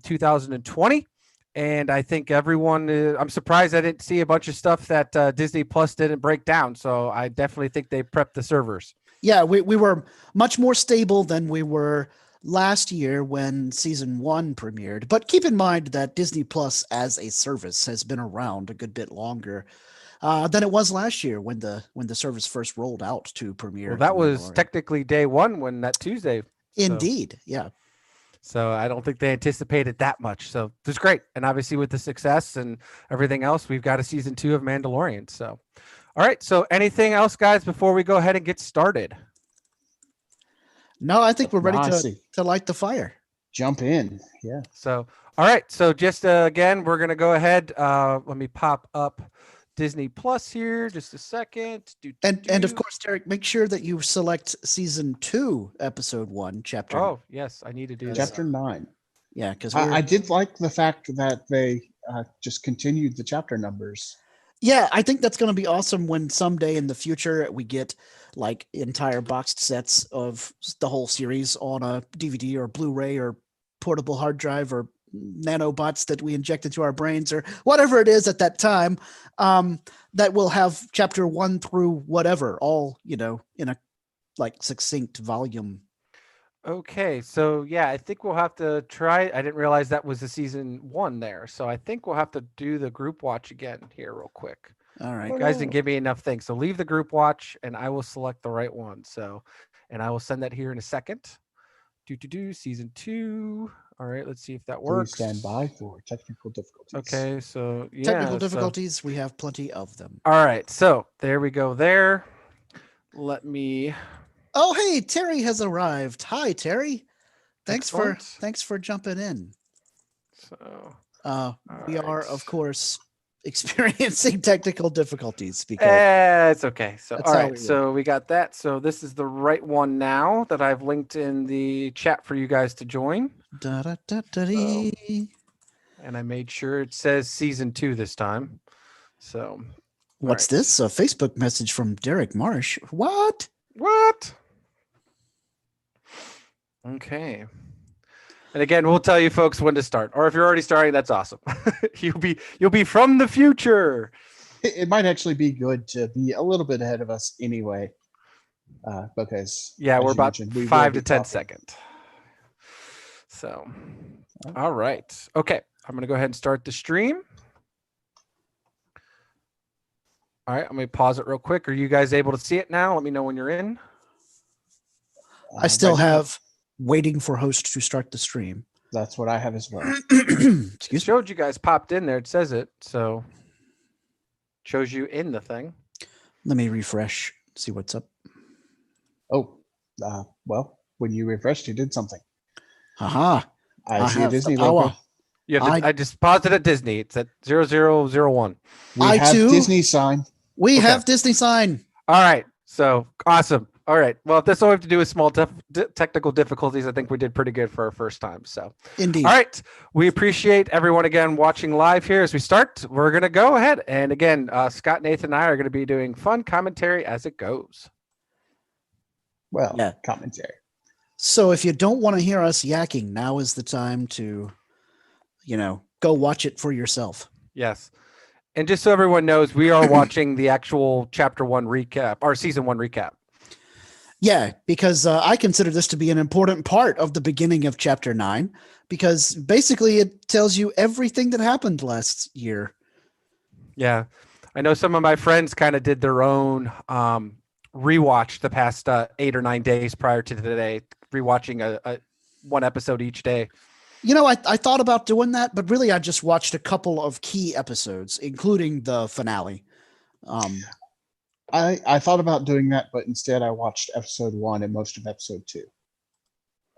Speaker 1: 2020. And I think everyone, I'm surprised I didn't see a bunch of stuff that Disney Plus didn't break down. So I definitely think they prepped the servers.
Speaker 3: Yeah, we were much more stable than we were last year when season 1 premiered. But keep in mind that Disney Plus as a service has been around a good bit longer than it was last year when the service first rolled out to premiere.
Speaker 1: Well, that was technically day 1 when that Tuesday.
Speaker 3: Indeed, yeah.
Speaker 1: So I don't think they anticipated that much. So it's great. And obviously with the success and everything else, we've got a season 2 of Mandalorian. So, all right. So anything else, guys, before we go ahead and get started?
Speaker 3: No, I think we're ready to light the fire.
Speaker 2: Jump in. Yeah.
Speaker 1: So, all right. So just again, we're going to go ahead. Let me pop up Disney Plus here, just a second.
Speaker 3: And of course, Derek, make sure that you select season 2, episode 1, chapter.
Speaker 1: Oh yes, I need to do
Speaker 2: chapter 9.
Speaker 3: Yeah, because
Speaker 2: I did like the fact that they just continued the chapter numbers.
Speaker 3: Yeah, I think that's going to be awesome when someday in the future we get like entire boxed sets of the whole series on a DVD or Blu-ray or portable hard drive or nanobots that we inject into our brains or whatever it is at that time, that will have chapter 1 through whatever, all, in a like succinct volume.
Speaker 1: Okay, so yeah, I think we'll have to try. I didn't realize that was the season 1 there, so I think we'll have to do the group watch again here real quick.
Speaker 3: All right,
Speaker 1: you guys didn't give me enough things, so leave the group watch and I will select the right one. So, and I will send that here in a second. Season 2. All right, let's see if that works.
Speaker 2: Please stand by for technical difficulties.
Speaker 1: Okay, so yeah,
Speaker 3: technical difficulties, we have plenty of them.
Speaker 1: All right, so there we go there. Let me...
Speaker 3: Oh, hey, Terry has arrived. Hi, Terry. Thanks
Speaker 1: Excellent.
Speaker 3: for jumping in.
Speaker 1: So
Speaker 3: we are, of course, experiencing technical difficulties because
Speaker 1: it's okay. So all right, so we got that. So this is the right one now that I've linked in the chat for you guys to join. And I made sure it says season 2 this time. So
Speaker 3: what's this? A Facebook message from Derek Marsh. What?
Speaker 1: Okay. And again, we'll tell you folks when to start. Or if you're already starting, that's awesome. You'll be from the future.
Speaker 2: It might actually be good to be a little bit ahead of us anyway. Because
Speaker 1: we're about 5 to 10 seconds. So all right. Okay. I'm gonna go ahead and start the stream. All right, I'm gonna pause it real quick. Are you guys able to see it now? Let me know when you're in.
Speaker 3: I still have waiting for host to start the stream.
Speaker 2: That's what I have as well.
Speaker 1: Excuse me. Showed you guys popped in there. It says it. So shows you in the thing.
Speaker 3: Let me refresh, see what's up.
Speaker 2: Oh, well, when you refreshed, you did something.
Speaker 3: Haha.
Speaker 2: I see a Disney logo.
Speaker 1: I just paused it at Disney. It's at 0001.
Speaker 2: We have Disney sign.
Speaker 3: We have Disney sign.
Speaker 1: All right. So awesome. All right. Well, if that's all we have to do with small technical difficulties, I think we did pretty good for our first time. So,
Speaker 3: indeed.
Speaker 1: All right. We appreciate everyone again watching live here. As we start, we're going to go ahead. And again, Scott, Nathan, and I are going to be doing fun commentary as it goes.
Speaker 2: Well, commentary.
Speaker 3: So if you don't want to hear us yakking, now is the time to, go watch it for yourself.
Speaker 1: Yes. And just so everyone knows, we are watching the actual chapter 1 recap, or season 1 recap.
Speaker 3: Yeah, because I consider this to be an important part of the beginning of chapter 9, because basically it tells you everything that happened last year.
Speaker 1: Yeah. I know some of my friends kind of did their own rewatch the past 8 or 9 days prior to today, rewatching a one episode each day.
Speaker 3: You know, I thought about doing that, but really I just watched a couple of key episodes, including the finale.
Speaker 2: I thought about doing that, but instead I watched episode 1 and most of episode 2.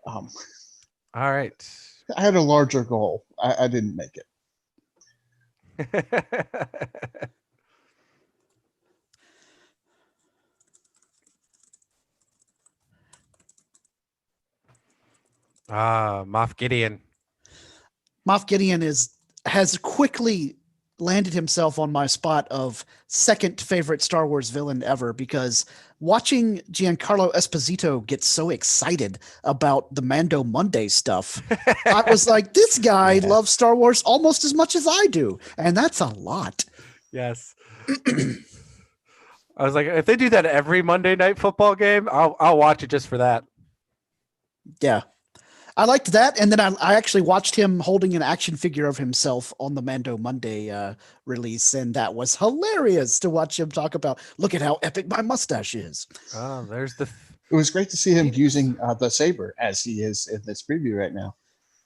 Speaker 1: All right.
Speaker 2: I had a larger goal. I didn't make it.
Speaker 1: Moff Gideon.
Speaker 3: Moff Gideon has quickly landed himself on my spot of second favorite Star Wars villain ever, because watching Giancarlo Esposito get so excited about the Mando Monday stuff, I was like, this guy loves Star Wars almost as much as I do, and that's a lot.
Speaker 1: Yes. I was like, if they do that every Monday night football game, I'll watch it just for that.
Speaker 3: Yeah. I liked that, and then I actually watched him holding an action figure of himself on the Mando Monday release, and that was hilarious to watch him talk about, look at how epic my mustache is.
Speaker 1: Oh, there's the...
Speaker 2: It was great to see him using the saber as he is in this preview right now.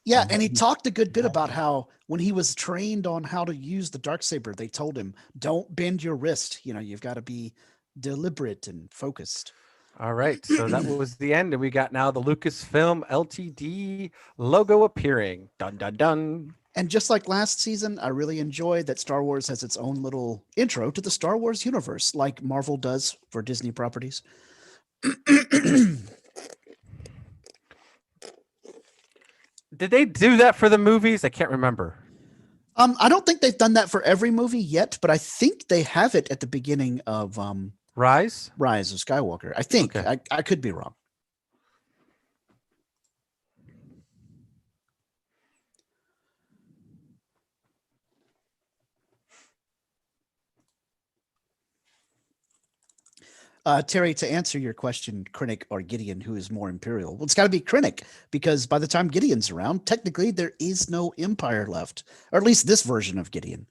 Speaker 3: Yeah, and he talked a good bit about how when he was trained on how to use the Darksaber, they told him, don't bend your wrist. You know, you've got to be deliberate and focused.
Speaker 1: All right, so that was the end, and we got now the Lucasfilm Ltd logo appearing. Dun, dun, dun.
Speaker 3: And just like last season, I really enjoy that Star Wars has its own little intro to the Star Wars universe, like Marvel does for Disney properties.
Speaker 1: Did they do that for the movies? I can't remember.
Speaker 3: I don't think they've done that for every movie yet, but I think they have it at the beginning of
Speaker 1: Rise
Speaker 3: of Skywalker. I think.
Speaker 1: Okay.
Speaker 3: I could be wrong. Terry, to answer your question, Krennic or Gideon, who is more Imperial? Well, it's got to be Krennic, because by the time Gideon's around, technically there is no Empire left, or at least this version of Gideon.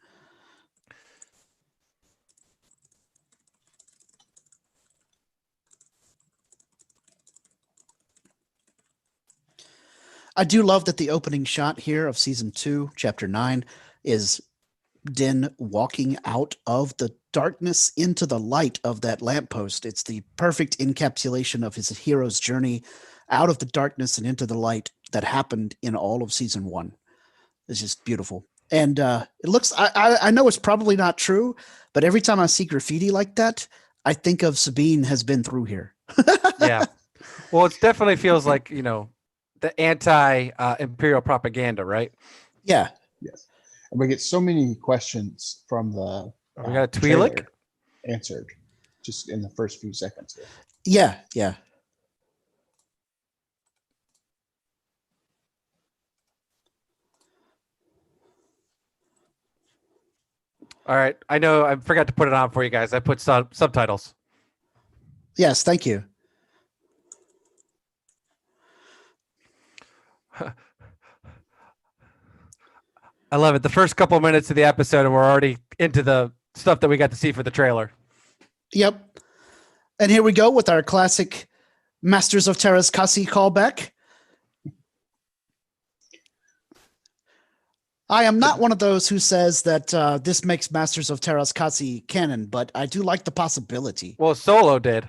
Speaker 3: I do love that the opening shot here of season 2, chapter 9, is Din walking out of the darkness into the light of that lamppost. It's the perfect encapsulation of his hero's journey out of the darkness and into the light that happened in all of season 1. It's just beautiful. And it looks, I know it's probably not true, but every time I see graffiti like that, I think of Sabine has been through here.
Speaker 1: Yeah. Well, it definitely feels like, you know, the anti-imperial propaganda, right?
Speaker 3: Yeah.
Speaker 2: Yes. And we get so many questions from the
Speaker 1: We got a Twi'lek
Speaker 2: trailer answered just in the first few seconds here.
Speaker 3: Yeah. Yeah.
Speaker 1: All right. I know I forgot to put it on for you guys. I put subtitles.
Speaker 3: Yes. Thank you.
Speaker 1: I love it. The first couple minutes of the episode, and we're already into the stuff that we got to see for the trailer.
Speaker 3: Yep. And here we go with our classic Masters of Terra's Kasi callback. I am not one of those who says that this makes Masters of Terra's Kasi canon, but I do like the possibility.
Speaker 1: Well, Solo did.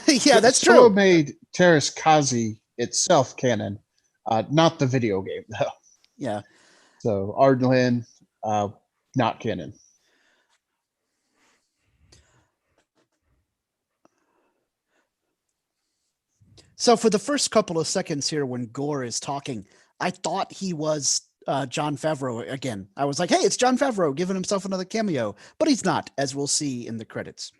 Speaker 3: Yeah, that's
Speaker 2: Solo
Speaker 3: true.
Speaker 2: made Terrace Kazi itself canon, not the video game though.
Speaker 3: Yeah.
Speaker 2: So Ardlin, not canon.
Speaker 3: So for the first couple of seconds here when Gore is talking, I thought he was Jon Favreau again. I was like, hey, it's Jon Favreau giving himself another cameo, but he's not, as we'll see in the credits.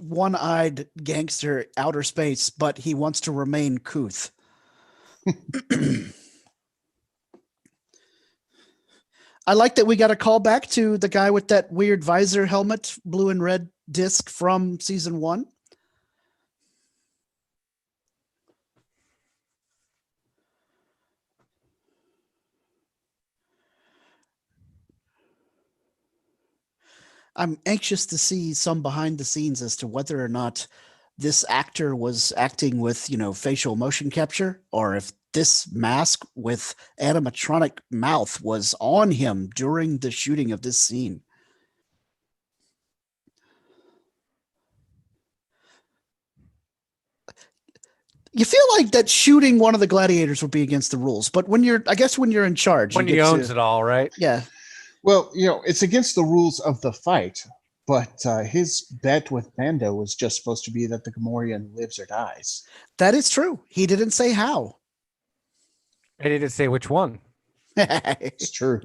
Speaker 3: one-eyed gangster outer space, but he wants to remain couth. I like that we got a call back to the guy with that weird visor helmet, blue and red disc from season 1. I'm anxious to see some behind the scenes as to whether or not this actor was acting with, facial motion capture, or if this mask with animatronic mouth was on him during the shooting of this scene. You feel like that shooting one of the gladiators would be against the rules, but when you're in charge,
Speaker 1: When he owns it all, right?
Speaker 3: Yeah.
Speaker 2: Well, it's against the rules of the fight, but his bet with Mando was just supposed to be that the Gamorrean lives or dies.
Speaker 3: That is true. He didn't say how.
Speaker 1: I didn't say which one.
Speaker 2: It's true.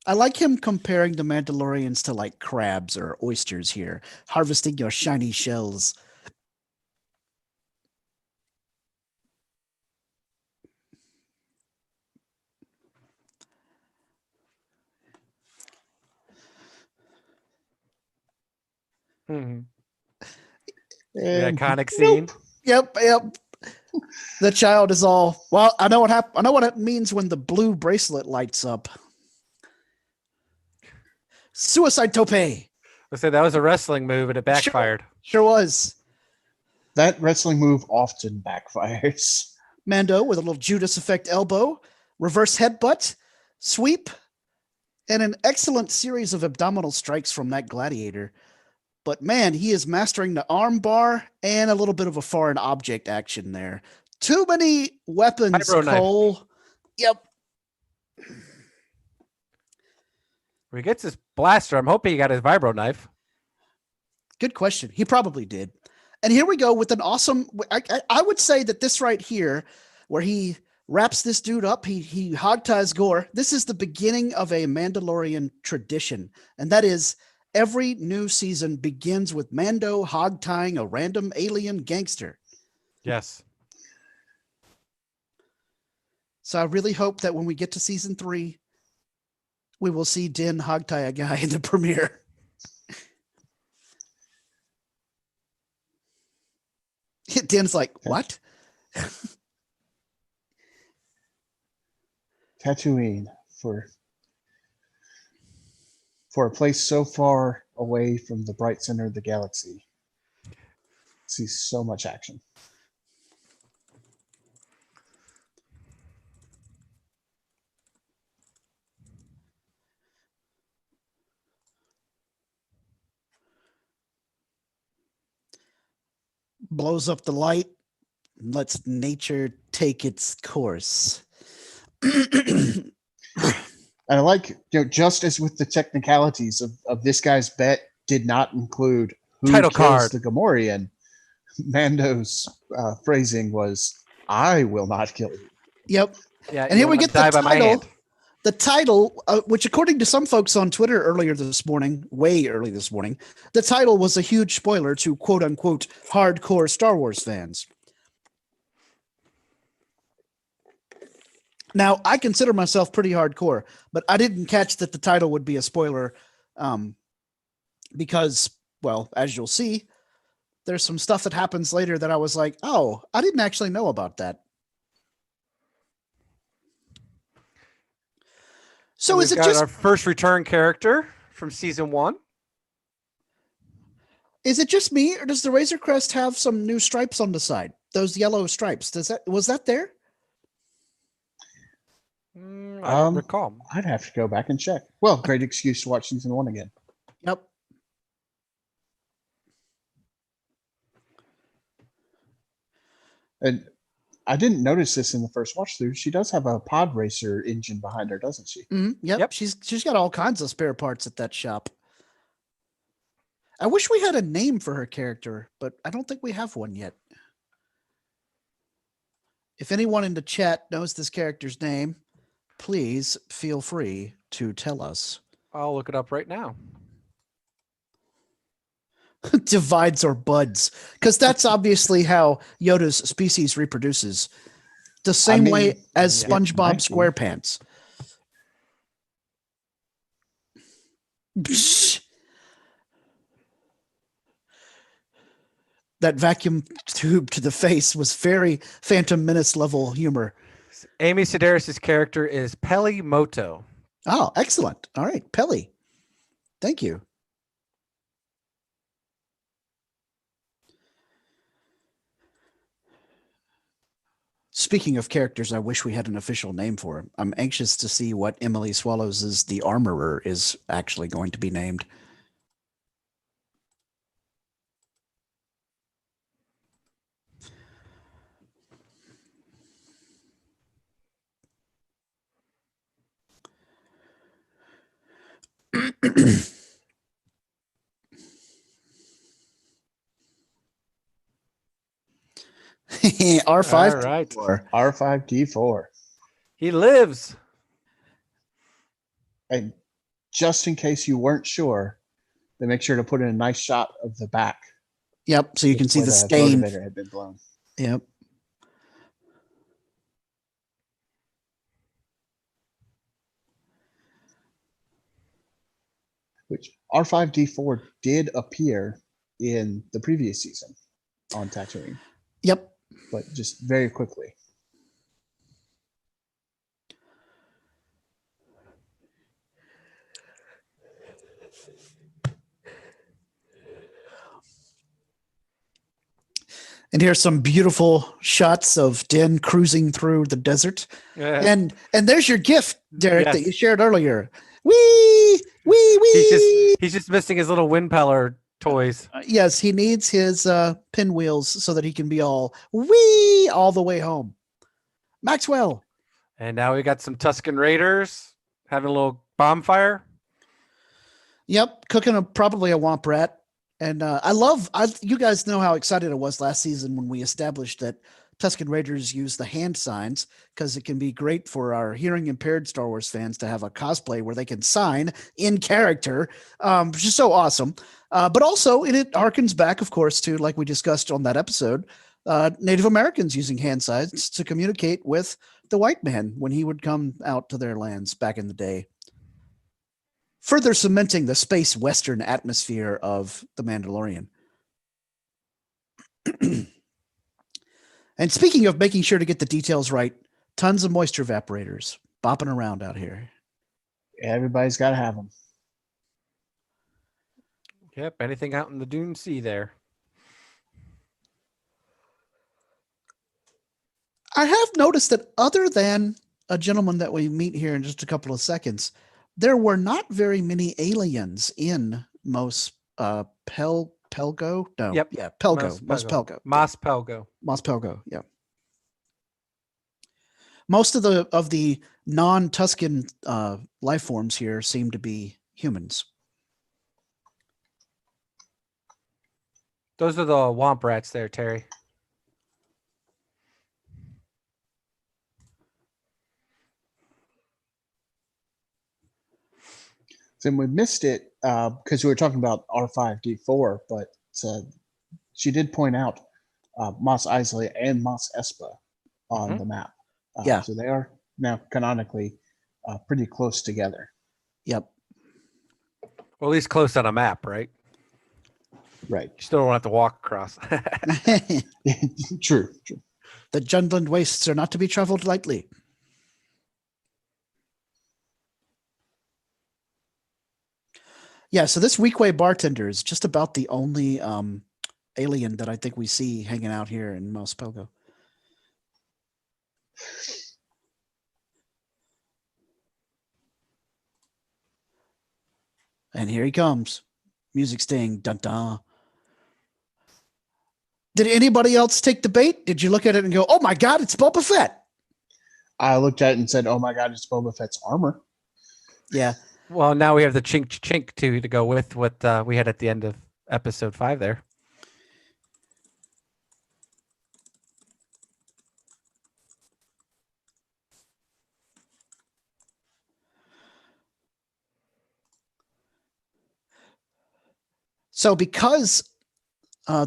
Speaker 3: I like him comparing the Mandalorians to like crabs or oysters here, harvesting your shiny shells.
Speaker 1: Mhm. The
Speaker 2: And
Speaker 1: iconic scene.
Speaker 3: Yep. The child is all, well, I know what it means when the blue bracelet lights up. Suicide tope.
Speaker 1: I said that was a wrestling move and it backfired.
Speaker 3: Sure was.
Speaker 2: that wrestling move often backfires.
Speaker 3: Mando with a little Judas effect elbow, reverse headbutt, sweep, and an excellent series of abdominal strikes from that gladiator. But man, he is mastering the arm bar and a little bit of a foreign object action there. Too many weapons,
Speaker 1: Favreau knife.
Speaker 3: Cole. Yep.
Speaker 1: When he gets his blaster, I'm hoping he got his vibro knife.
Speaker 3: Good question. He probably did. And here we go with an awesome. I would say that this right here, where he wraps this dude up, he hog ties Gore. This is the beginning of a Mandalorian tradition, and that is every new season begins with Mando hog tying a random alien gangster.
Speaker 1: Yes.
Speaker 3: So I really hope that when we get to season 3, we will see Din hog tie a guy in the premiere. Din's like, what?
Speaker 2: Tatooine for a place so far away from the bright center of the galaxy. See so much action.
Speaker 3: Blows up the light, lets nature take its course.
Speaker 2: And I like, just as with the technicalities of this guy's bet did not include who
Speaker 1: Title
Speaker 2: kills
Speaker 1: card.
Speaker 2: the Gamorrean, Mando's phrasing was, I will not kill you.
Speaker 3: Yep.
Speaker 1: Yeah.
Speaker 3: And here we get the
Speaker 1: die by my
Speaker 3: title.
Speaker 1: hand.
Speaker 3: The title, which according to some folks on Twitter way early this morning, the title was a huge spoiler to quote unquote hardcore Star Wars fans. Now, I consider myself pretty hardcore, but I didn't catch that the title would be a spoiler because, well, as you'll see, there's some stuff that happens later that I was like, oh, I didn't actually know about that. So
Speaker 1: And
Speaker 3: is
Speaker 1: we've
Speaker 3: it
Speaker 1: got
Speaker 3: just
Speaker 1: our first return character from season 1?
Speaker 3: Is it just me, or does the Razor Crest have some new stripes on the side? Those yellow stripes. Was that there?
Speaker 1: I don't recall.
Speaker 2: I'd have to go back and check. Well, great excuse to watch season 1 again.
Speaker 3: Yep.
Speaker 2: And I didn't notice this in the first watch through. She does have a pod racer engine behind her, doesn't she?
Speaker 3: Mm-hmm. Yep. She's got all kinds of spare parts at that shop. I wish we had a name for her character, but I don't think we have one yet. If anyone in the chat knows this character's name, please feel free to tell us.
Speaker 1: I'll look it up right now.
Speaker 3: Divides or buds, because that's obviously how Yoda's species reproduces. The same way as
Speaker 1: yeah.
Speaker 3: SpongeBob
Speaker 2: Might be.
Speaker 3: SquarePants. Psh. That vacuum tube to the face was very Phantom Menace level humor.
Speaker 1: Amy Sedaris' character is Peli Moto.
Speaker 3: Oh, excellent. All right, Pelly. Thank you. Speaking of characters, I wish we had an official name for him. I'm anxious to see what Emily Swallows' The Armorer is actually going to be named. R5.
Speaker 1: All right.
Speaker 2: R5D4.
Speaker 1: He lives.
Speaker 2: And just in case you weren't sure, they make sure to put in a nice shot of the back.
Speaker 3: Yep, so you can see
Speaker 2: where
Speaker 3: the stain.
Speaker 2: motivator had been blown.
Speaker 3: Yep.
Speaker 2: Which R5D4 did appear in the previous season on Tatooine,
Speaker 3: Yep.
Speaker 2: but just very quickly.
Speaker 3: And here's some beautiful shots of Din cruising through the desert.
Speaker 1: Yeah.
Speaker 3: And there's your gift, Derek,
Speaker 1: Yes.
Speaker 3: that you shared earlier. Wee, wee, wee.
Speaker 1: He's just missing his little wind peller toys.
Speaker 3: Yes, he needs his pinwheels so that he can be all wee all the way home. Maxwell.
Speaker 1: And now we got some Tusken Raiders having a little bonfire.
Speaker 3: Yep, cooking probably a womp rat. And you guys know how excited I was last season when we established that Tusken Raiders use the hand signs, because it can be great for our hearing impaired Star Wars fans to have a cosplay where they can sign in character, which is so awesome. But also, it harkens back, of course, to, like we discussed on that episode, Native Americans using hand signs to communicate with the white man when he would come out to their lands back in the day. Further cementing the space western atmosphere of The Mandalorian. And speaking of making sure to get the details right, tons of moisture evaporators bopping around out here.
Speaker 2: Everybody's got to have them.
Speaker 1: Yep, anything out in the Dune Sea there.
Speaker 3: I have noticed that other than a gentleman that we meet here in just a couple of seconds, there were not very many aliens in Pelgo. No,
Speaker 1: Yep.
Speaker 3: yeah, Mospogo.
Speaker 1: Mospogo.
Speaker 3: Yeah. Most of the non-Tusken life forms here seem to be humans.
Speaker 1: Those are the womp rats there, Terry.
Speaker 2: Then we missed it because we were talking about R5D4, but she did point out Mos Eisley and Mos Espa on the map.
Speaker 3: Yeah.
Speaker 2: So they are now canonically pretty close together.
Speaker 3: Yep.
Speaker 1: Well, at least close on a map, right?
Speaker 2: Right.
Speaker 1: You still don't have to walk across.
Speaker 2: True.
Speaker 3: The Jundland wastes are not to be traveled lightly. Yeah, so this Weequay bartender is just about the only alien that I think we see hanging out here in Mospogo. And here he comes. Music sting. Dun dun. Did anybody else take the bait? Did you look at it and go, oh my God, it's Boba Fett?
Speaker 2: I looked at it and said, oh my God, it's Boba Fett's armor.
Speaker 3: Yeah.
Speaker 1: Well, now we have the chink chink to go with what we had at the end of episode 5 there.
Speaker 3: So because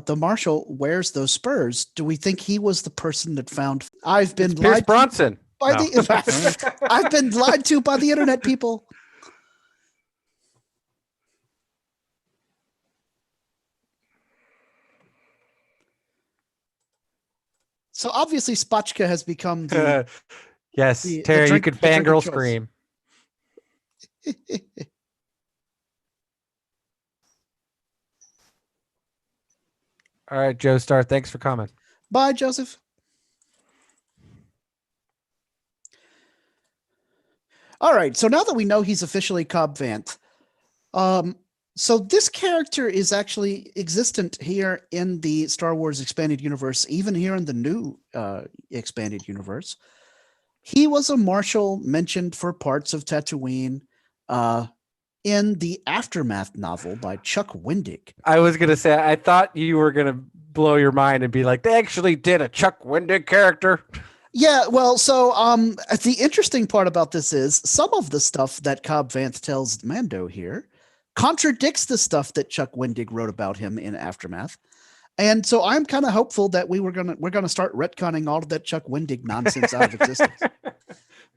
Speaker 3: the marshal wears those spurs. Do we think he was the person that found? I've been
Speaker 1: It's Pierce
Speaker 3: lied
Speaker 1: Bronson.
Speaker 3: by
Speaker 1: No.
Speaker 3: the. I've been lied to by the internet people. So obviously, Spotchka has become the.
Speaker 1: Yes,
Speaker 3: the
Speaker 1: Terry, you
Speaker 3: drink-
Speaker 1: could
Speaker 3: the drink of
Speaker 1: fangirl
Speaker 3: choice.
Speaker 1: scream. All right, Joe Star, thanks for coming.
Speaker 3: Bye, Joseph. All right. So now that we know he's officially Cobb Vanth, so this character is actually existent here in the Star Wars expanded universe, even here in the new expanded universe. He was a marshal mentioned for parts of Tatooine in the Aftermath novel by Chuck Wendig.
Speaker 1: I was gonna say, I thought you were gonna blow your mind and be like, they actually did a Chuck Wendig character.
Speaker 3: Yeah, well, so the interesting part about this is some of the stuff that Cobb Vanth tells Mando here contradicts the stuff that Chuck Wendig wrote about him in Aftermath. And so I'm kind of hopeful that we're gonna start retconning all of that Chuck Wendig nonsense out of existence.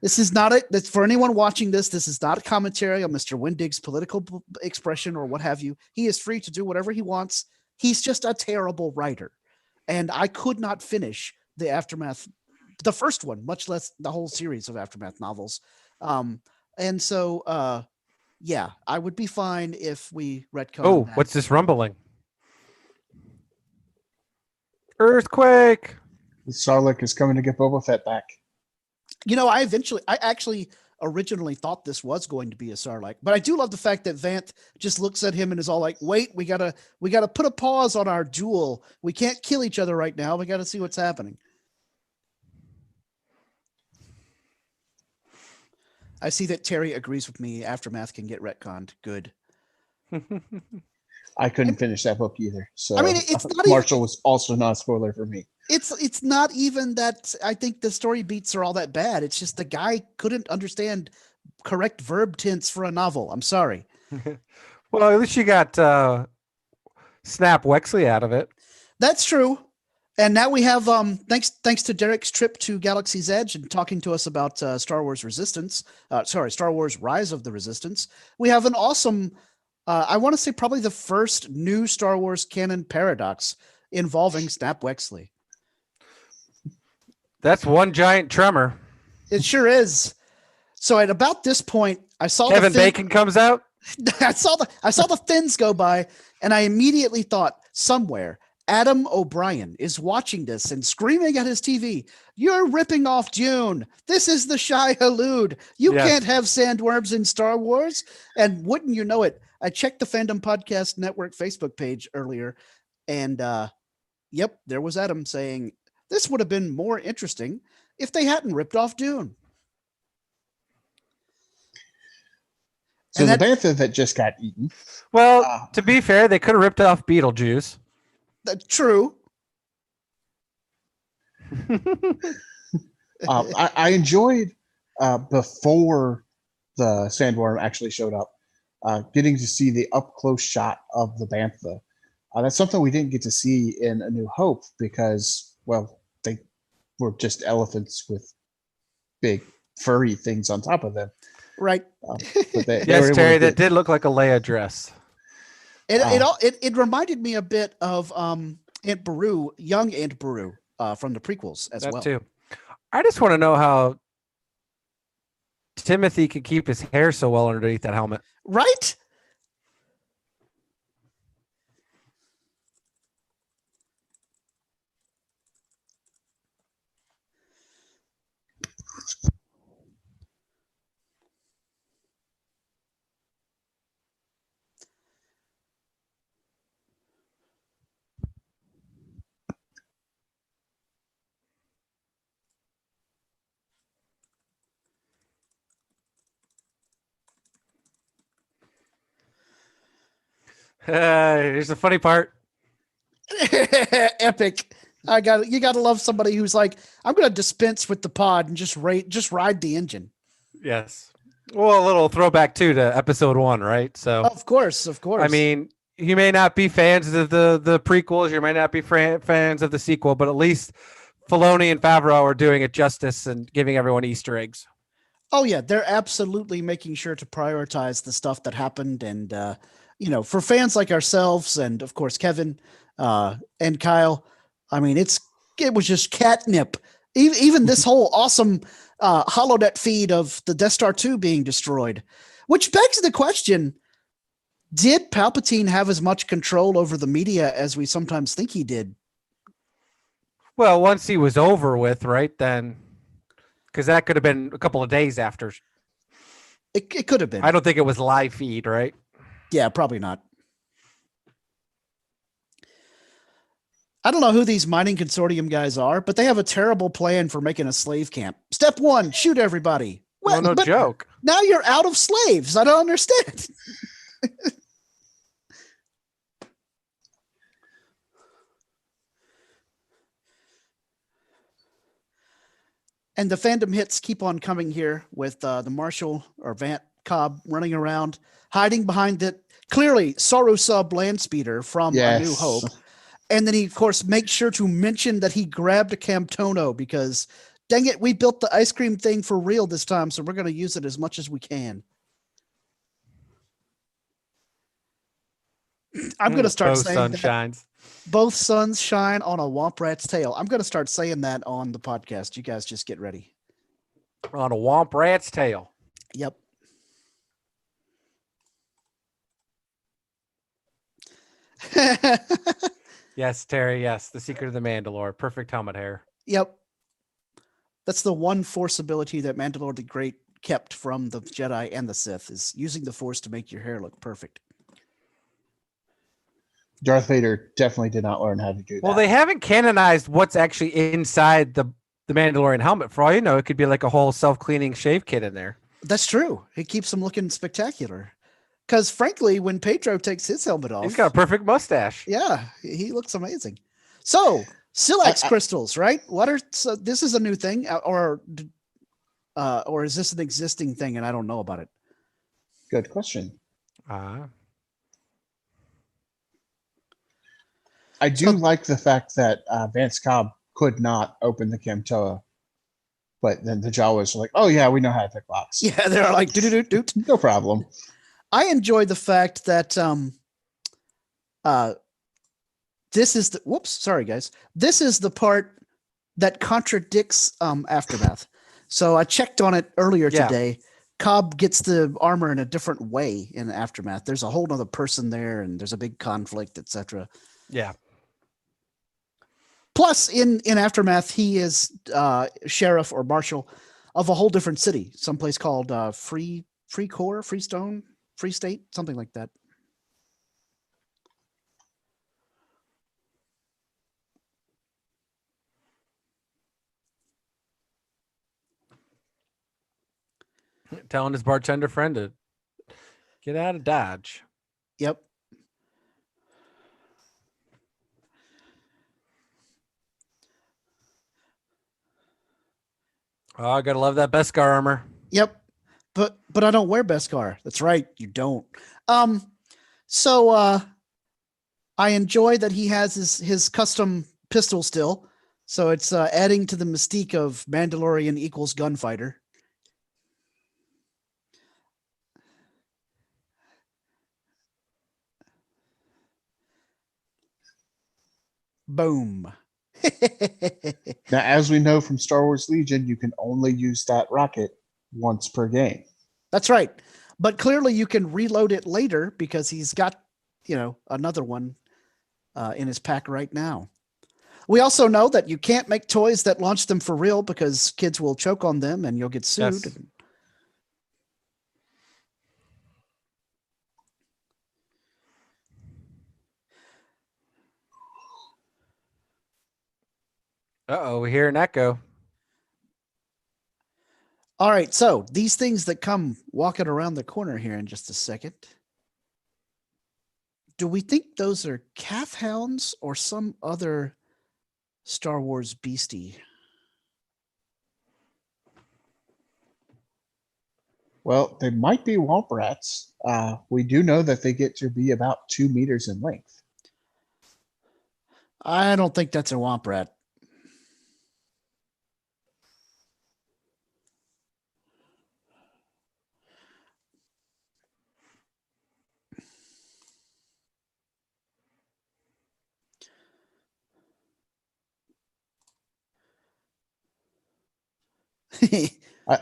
Speaker 3: This is not that's for anyone watching this. This is not a commentary on Mr. Wendig's political expression or what have you. He is free to do whatever he wants. He's just a terrible writer, and I could not finish the Aftermath, the first one, much less the whole series of Aftermath novels. And so, yeah, I would be fine if we retcon.
Speaker 1: Oh,
Speaker 3: that.
Speaker 1: what's this rumbling? Earthquake.
Speaker 2: Sarlacc is coming to get Boba Fett back.
Speaker 3: You know, I actually originally thought this was going to be a Sarlacc, but I do love the fact that Vanth just looks at him and is all like, "Wait, we gotta put a pause on our duel. We can't kill each other right now. We got to see what's happening." I see that Terry agrees with me. Aftermath can get retconned. Good.
Speaker 2: I couldn't finish that book either. So
Speaker 3: I mean, it's not
Speaker 2: Marshall was also not a spoiler for me.
Speaker 3: It's not even that I think the story beats are all that bad. It's just the guy couldn't understand correct verb tense for a novel. I'm sorry.
Speaker 1: Well, at least you got Snap Wexley out of it.
Speaker 3: That's true. And now we have thanks to Derek's trip to Galaxy's Edge and talking to us about Star Wars Resistance. Star Wars Rise of the Resistance. We have an awesome I want to say probably the first new Star Wars canon paradox involving Snap Wexley.
Speaker 1: That's one giant tremor.
Speaker 3: It sure is. So at about this point, I saw
Speaker 1: Kevin Bacon comes out.
Speaker 3: I saw the fins go by, and I immediately thought somewhere Adam O'Brien is watching this and screaming at his TV, "You're ripping off Dune. This is the Shai Hulud. You
Speaker 1: Yes.
Speaker 3: can't have sandworms in Star Wars." And wouldn't you know it, I checked the Fandom Podcast Network Facebook page earlier, and yep, there was Adam saying, "This would have been more interesting if they hadn't ripped off Dune."
Speaker 2: So
Speaker 3: And
Speaker 2: the bantha that just got eaten.
Speaker 1: Well, to be fair, they could have ripped off Beetlejuice.
Speaker 3: True.
Speaker 2: I enjoyed before the sandworm actually showed up, getting to see the up close shot of the bantha. That's something we didn't get to see in A New Hope because, well, they were just elephants with big furry things on top of them.
Speaker 3: Right.
Speaker 2: But they were
Speaker 1: Yes,
Speaker 2: able
Speaker 1: Terry,
Speaker 2: to
Speaker 1: that did look like a Leia dress.
Speaker 3: It reminded me a bit of Aunt Beru, young Aunt Beru, from the prequels as
Speaker 1: That
Speaker 3: well.
Speaker 1: too. I just want to know how Timothy could keep his hair so well underneath that helmet.
Speaker 3: Right?
Speaker 1: Here's the funny part.
Speaker 3: Epic. You got to love somebody who's like, "I'm going to dispense with the pod and just ride the engine."
Speaker 1: Yes. Well, a little throwback too to episode 1, right? So,
Speaker 3: Of course.
Speaker 1: I mean, you may not be fans of the prequels, you may not be fans of the sequel, but at least Filoni and Favreau are doing it justice and giving everyone Easter eggs.
Speaker 3: Oh yeah, they're absolutely making sure to prioritize the stuff that happened, and for fans like ourselves, and of course Kevin and Kyle, I mean it was just catnip. Even this whole awesome holonet feed of the Death Star 2 being destroyed, which begs the question: did Palpatine have as much control over the media as we sometimes think he did?
Speaker 1: Well, once he was over with, right then, because that could have been a couple of days after.
Speaker 3: It could have been.
Speaker 1: I don't think it was live feed, right?
Speaker 3: Yeah, probably not. I don't know who these mining consortium guys are, but they have a terrible plan for making a slave camp. Step 1, shoot everybody.
Speaker 1: Well, no joke.
Speaker 3: Now you're out of slaves. I don't understand. And the fandom hits keep on coming here with the Marshal or Vant Cobb running around, hiding behind it. Clearly, Saru Sub Landspeeder from A New Hope. And then he, of course, makes sure to mention that he grabbed a Camtono because, dang it, we built the ice cream thing for real this time, so we're going to use it as much as we can. I'm going to start saying that. Both suns shine on a womp rat's tail. I'm going to start saying that on the podcast. You guys just get ready.
Speaker 1: On a womp rat's tail.
Speaker 3: Yep.
Speaker 1: Yes, Terry. Yes. The Secret of the Mandalore. Perfect helmet hair.
Speaker 3: Yep. That's the one Force ability that Mandalore the Great kept from the Jedi and the Sith, is using the Force to make your hair look perfect.
Speaker 2: Darth Vader definitely did not learn how to do that.
Speaker 1: Well, they haven't canonized what's actually inside the Mandalorian helmet. For all you know, it could be like a whole self-cleaning shave kit in there.
Speaker 3: That's true. It keeps them looking spectacular. Because frankly, when Pedro takes his helmet off,
Speaker 1: he's got a perfect mustache.
Speaker 3: Yeah, he looks amazing. So, Silex crystals, right? This is a new thing, or is this an existing thing and I don't know about it?
Speaker 2: Good question. I do like the fact that Vance Cobb could not open the Camtoa, but then the Jawas are like, "Oh yeah, we know how to pick locks."
Speaker 3: Yeah, they're like, "Do
Speaker 2: no problem."
Speaker 3: I enjoy the fact that this is the whoops, sorry guys. This is the part that contradicts Aftermath. So I checked on it earlier today. Cobb gets the armor in a different way in Aftermath. There's a whole other person there, and there's a big conflict, etc.
Speaker 1: Yeah.
Speaker 3: Plus, in Aftermath, he is sheriff or marshal of a whole different city, someplace called Freestone, Free State, something like that.
Speaker 1: Telling his bartender friend to get out of Dodge.
Speaker 3: Yep.
Speaker 2: Oh,
Speaker 1: I gotta love that Beskar armor.
Speaker 3: Yep. But I don't wear Beskar. That's right, you don't. So I enjoy that he has his custom pistol still. So it's adding to the mystique of Mandalorian equals gunfighter. Boom.
Speaker 2: Now, as we know from Star Wars Legion, you can only use that rocket once per game.
Speaker 3: That's right. But clearly you can reload it later because he's got, another one in his pack right now. We also know that you can't make toys that launch them for real because kids will choke on them and you'll get sued. Yes.
Speaker 1: Uh-oh, we hear an echo.
Speaker 3: All right, so these things that come walking around the corner here in just a second. Do we think those are calf hounds or some other Star Wars beastie?
Speaker 2: Well, they might be womp rats. We do know that they get to be about 2 meters in length.
Speaker 3: I don't think that's a womp rat.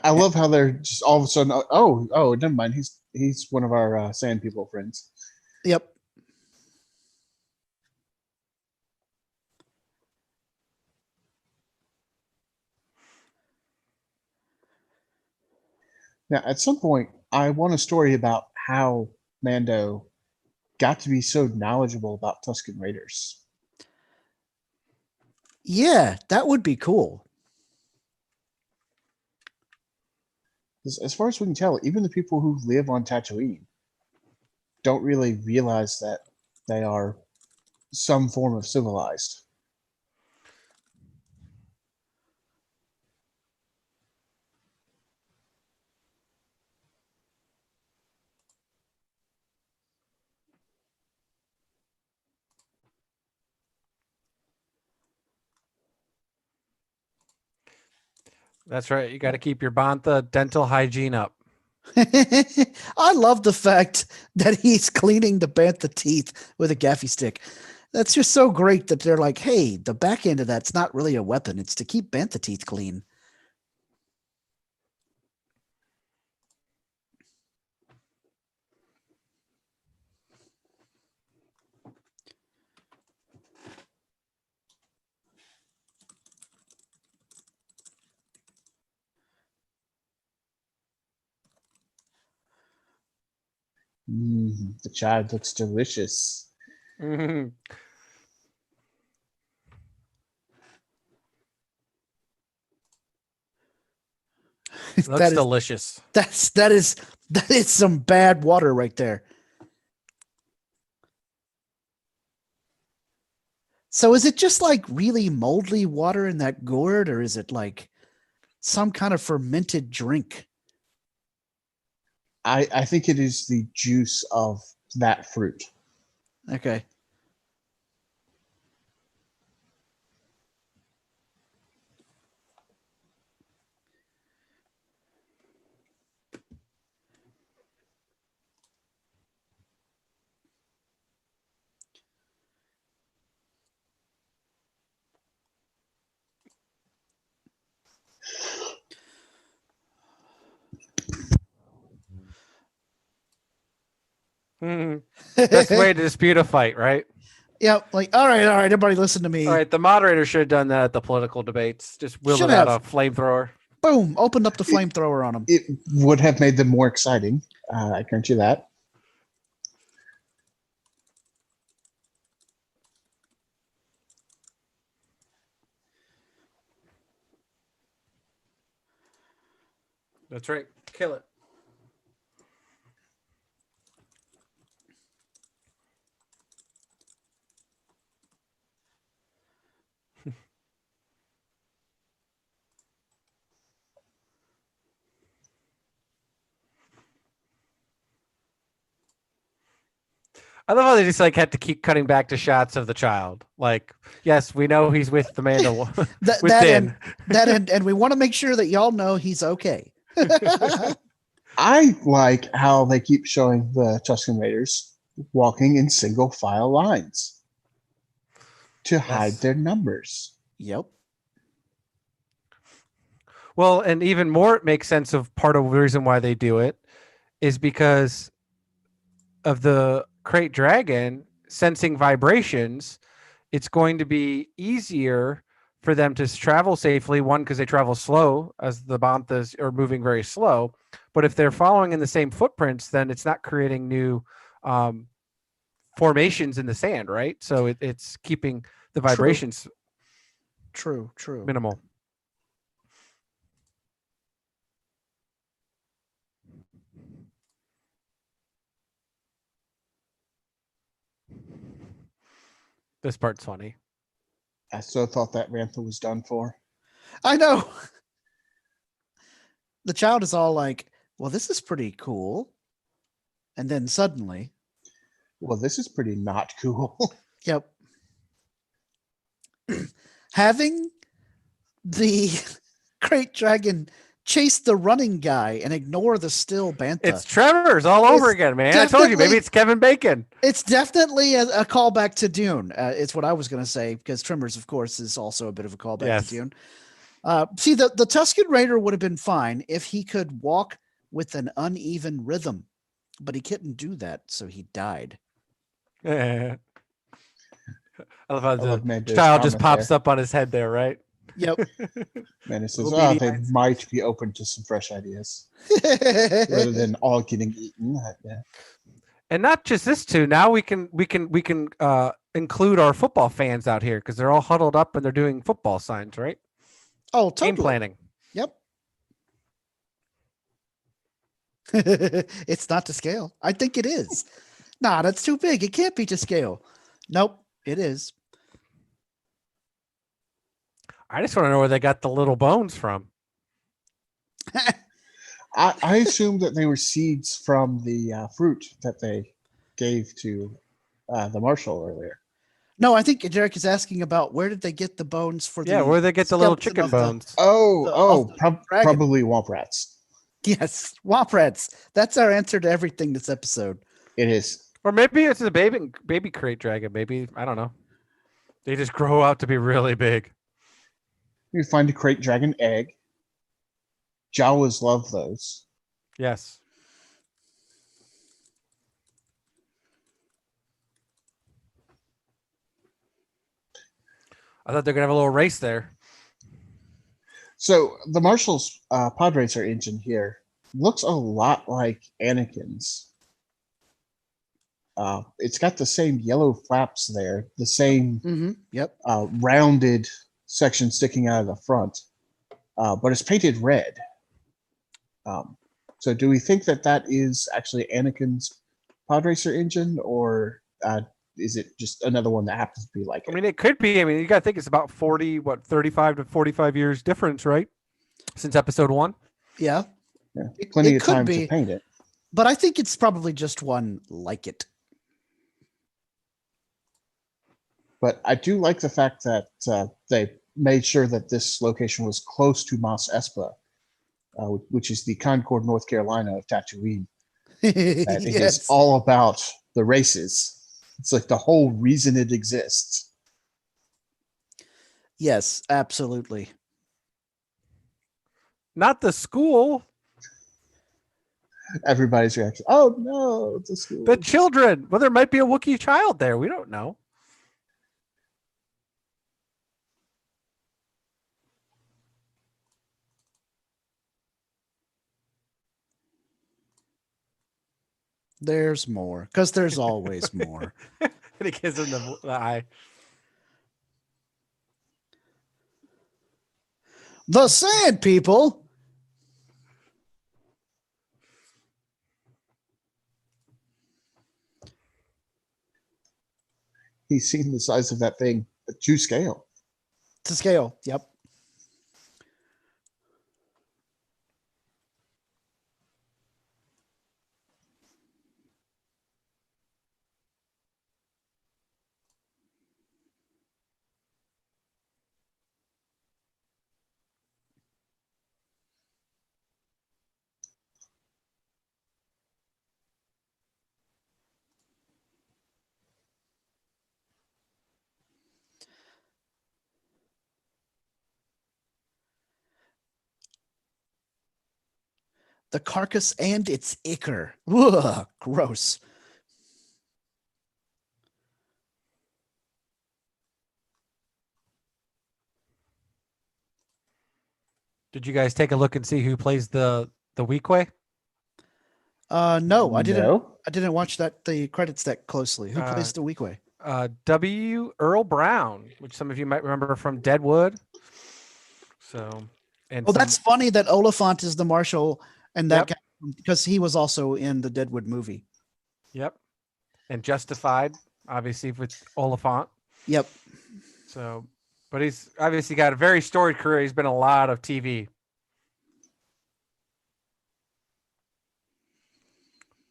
Speaker 2: I love how they're just all of a sudden. Oh, never mind. He's one of our sand people friends.
Speaker 3: Yep.
Speaker 2: Now, at some point, I want a story about how Mando got to be so knowledgeable about Tusken Raiders.
Speaker 3: Yeah, that would be cool.
Speaker 2: As far as we can tell, even the people who live on Tatooine don't really realize that they are some form of civilized.
Speaker 1: That's right. You got to keep your bantha dental hygiene up.
Speaker 3: I love the fact that he's cleaning the bantha teeth with a gaffy stick. That's just so great that they're like, hey, the back end of that's not really a weapon. It's to keep bantha teeth clean.
Speaker 2: The child looks delicious.
Speaker 1: Mhm. Looks
Speaker 3: That is
Speaker 1: delicious.
Speaker 3: that is some bad water right there. So is it just like really moldy water in that gourd, or is it like some kind of fermented drink?
Speaker 2: I think it is the juice of that fruit.
Speaker 3: Okay.
Speaker 1: Mhm. Best way to dispute a fight, right?
Speaker 3: Yep. Like, all right, everybody listen to me.
Speaker 1: All right, the moderator should have done that at the political debates. Just
Speaker 3: Should
Speaker 1: wielded out
Speaker 3: have.
Speaker 1: a flamethrower.
Speaker 3: Boom. Opened up the flamethrower on him.
Speaker 2: It would have made them more exciting. I grant you that.
Speaker 1: That's right. Kill it. I love how they just like had to keep cutting back to shots of the child. Like, yes, we know he's with the Mando within.
Speaker 3: And we want to make sure that y'all know he's okay.
Speaker 2: I like how they keep showing the Tusken Raiders walking in single file lines to hide
Speaker 1: Yes.
Speaker 2: their numbers.
Speaker 3: Yep.
Speaker 1: Well, and even more, it makes sense of part of the reason why they do it is because of the crate dragon sensing vibrations. It's going to be easier for them to travel safely. One, because they travel slow, as the banthas are moving very slow. But if they're following in the same footprints, then it's not creating new formations in the sand, right? So it's keeping the vibrations
Speaker 3: True.
Speaker 1: minimal. This part's funny.
Speaker 2: I still thought that Rantha was done for.
Speaker 3: I know. The child is all like, well, this is pretty cool. And then suddenly,
Speaker 2: Well, this is pretty not cool.
Speaker 3: yep. Having the Great Dragon chase the running guy and ignore the still bantha.
Speaker 1: It's Trevor's all over
Speaker 3: It's
Speaker 1: again, man. I told you, maybe
Speaker 3: definitely-
Speaker 1: it's Kevin Bacon.
Speaker 3: It's definitely a callback to Dune. It's what I was going to say, because Tremors, of course, is also a bit of a callback
Speaker 1: Yes.
Speaker 3: to Dune. See, the Tusken Raider would have been fine if he could walk with an uneven rhythm, but he couldn't do that, so he died.
Speaker 1: I love how
Speaker 2: I love
Speaker 1: the
Speaker 2: Mando's
Speaker 1: child just
Speaker 2: comment
Speaker 1: pops
Speaker 2: there.
Speaker 1: up on his head there, right?
Speaker 3: Yep.
Speaker 2: Mando says,
Speaker 3: Little
Speaker 2: "Oh,
Speaker 3: beady
Speaker 2: they
Speaker 3: eyes.
Speaker 2: might be open to some fresh ideas rather than all getting eaten." Yeah.
Speaker 1: And not just this too. Now we can include our football fans out here because they're all huddled up and they're doing football signs, right?
Speaker 3: Oh,
Speaker 1: Game
Speaker 3: totally.
Speaker 1: planning.
Speaker 3: Yep. It's not to scale. I think it is. Nah, that's too big. It can't be to scale. Nope, it is.
Speaker 1: I just want to know where they got the little bones from.
Speaker 2: I assume that they were seeds from the fruit that they gave to the marshal earlier.
Speaker 3: No, I think Derek is asking about where did they get the bones for
Speaker 1: Yeah,
Speaker 3: the
Speaker 1: where they get the little
Speaker 3: skeleton
Speaker 1: chicken
Speaker 3: of the-
Speaker 1: bones.
Speaker 2: Oh,
Speaker 3: the dragon.
Speaker 2: probably Womp Rats.
Speaker 3: Yes, Womp Rats. That's our answer to everything this episode.
Speaker 2: It is.
Speaker 1: Or maybe it's a baby crate dragon. Maybe, I don't know. They just grow out to be really big.
Speaker 2: You find a crate dragon egg. Jawas love those.
Speaker 1: Yes. I thought they're gonna have a little race there.
Speaker 2: So the Marshal's pod racer engine here looks a lot like Anakin's. It's got the same yellow flaps there, the same
Speaker 3: Mm-hmm. Yep.
Speaker 2: rounded section sticking out of the front, but it's painted red. So do we think that that is actually Anakin's pod racer engine, or is it just another one that happens to be like
Speaker 1: I
Speaker 2: it?
Speaker 1: mean, it could be. I mean, you got to think it's about 35 to 45 years difference, right? Since episode 1.
Speaker 3: Yeah.
Speaker 2: Yeah,
Speaker 3: It-
Speaker 2: plenty
Speaker 3: it
Speaker 2: of
Speaker 3: could
Speaker 2: time
Speaker 3: be.
Speaker 2: to paint it.
Speaker 3: But I think it's probably just one like it.
Speaker 2: But I do like the fact that they made sure that this location was close to Mos Espa, which is the Concord, North Carolina of Tatooine. That it is
Speaker 3: Yes.
Speaker 2: all about the races. It's like the whole reason it exists.
Speaker 3: Yes, absolutely.
Speaker 1: Not the school,
Speaker 2: Everybody's reaction. Oh no, it's a school.
Speaker 1: the children. Well, there might be a Wookiee child there. We don't know.
Speaker 3: There's more, because there's always more.
Speaker 1: And he gives him the eye.
Speaker 3: The Sand People.
Speaker 2: He's seen the size of that thing to scale.
Speaker 3: To scale. Yep. The carcass and its ichor. Ugh, gross.
Speaker 1: Did you guys take a look and see who plays the Weequay?
Speaker 3: No, I didn't.
Speaker 2: No?
Speaker 3: I didn't watch the credits that closely. Who plays the Weequay?
Speaker 1: W. Earl Brown, which some of you might remember from Deadwood. So, and
Speaker 3: Oh, that's funny that Oliphant is the marshal and that
Speaker 1: Yep.
Speaker 3: guy, because he was also in the Deadwood movie.
Speaker 1: Yep. And Justified, obviously, with Oliphant.
Speaker 3: Yep.
Speaker 1: So, but he's obviously got a very storied career. He's been in a lot of TV.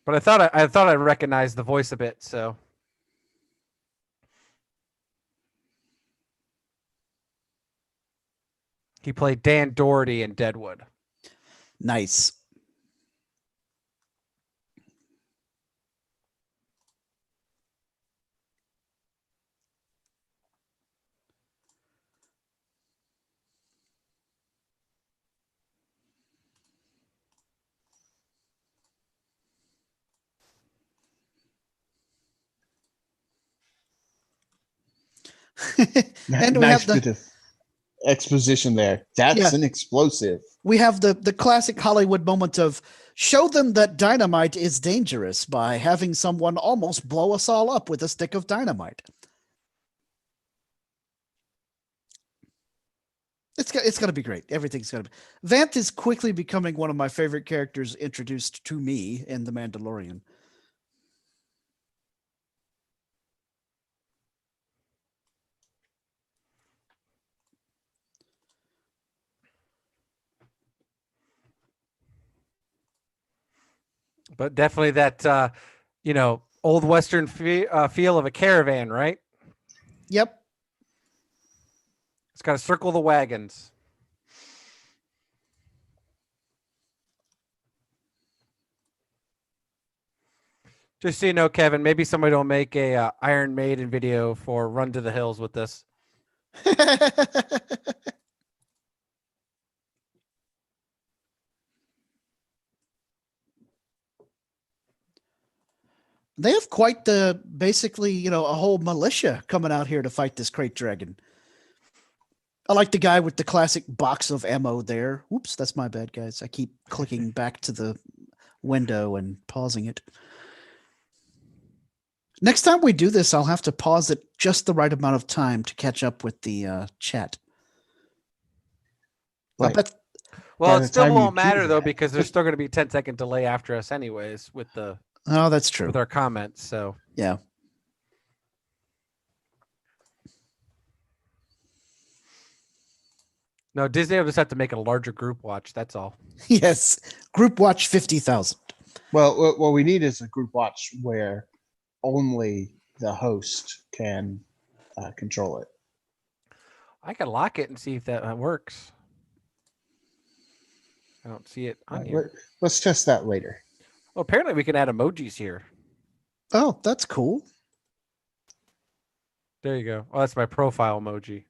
Speaker 1: But I thought I recognized the voice a bit. So he played Dan Doherty in Deadwood.
Speaker 3: Nice. And we
Speaker 2: Nice
Speaker 3: have
Speaker 2: bit of exposition there. That's
Speaker 3: Yeah.
Speaker 2: an explosive.
Speaker 3: we have the classic Hollywood moment of show them that dynamite is dangerous by having someone almost blow us all up with a stick of dynamite. It's going to be great. Everything's going to be. Vanth is quickly becoming one of my favorite characters introduced to me in The Mandalorian.
Speaker 1: But definitely that old Western feel of a caravan, right?
Speaker 3: Yep.
Speaker 1: It's got to circle the wagons. Just so you know, Kevin, maybe somebody will make a Iron Maiden video for Run to the Hills with this.
Speaker 3: They have quite the basically, a whole militia coming out here to fight this crate dragon. I like the guy with the classic box of ammo there. Oops, that's my bad, guys. I keep clicking back to the window and pausing it. Next time we do this, I'll have to pause it just the right amount of time to catch up with the chat. I
Speaker 2: Right.
Speaker 3: bet
Speaker 1: Well,
Speaker 2: By
Speaker 1: it
Speaker 2: the
Speaker 1: still
Speaker 2: time you
Speaker 1: won't
Speaker 2: do
Speaker 1: matter though
Speaker 2: that-
Speaker 1: because there's still going to be 10-second delay after us anyways with
Speaker 3: that's true.
Speaker 1: our comments. So
Speaker 3: Yeah.
Speaker 1: no, Disney will just have to make it a larger group watch. That's all.
Speaker 3: Yes. Group watch 50,000.
Speaker 2: Well, what we need is a group watch where only the host can control it.
Speaker 1: I can lock it and see if that works. I don't see it on here.
Speaker 2: Let's test that later.
Speaker 1: Well, apparently we can add emojis here.
Speaker 3: Oh, that's cool.
Speaker 1: There you go. Oh, that's my profile emoji.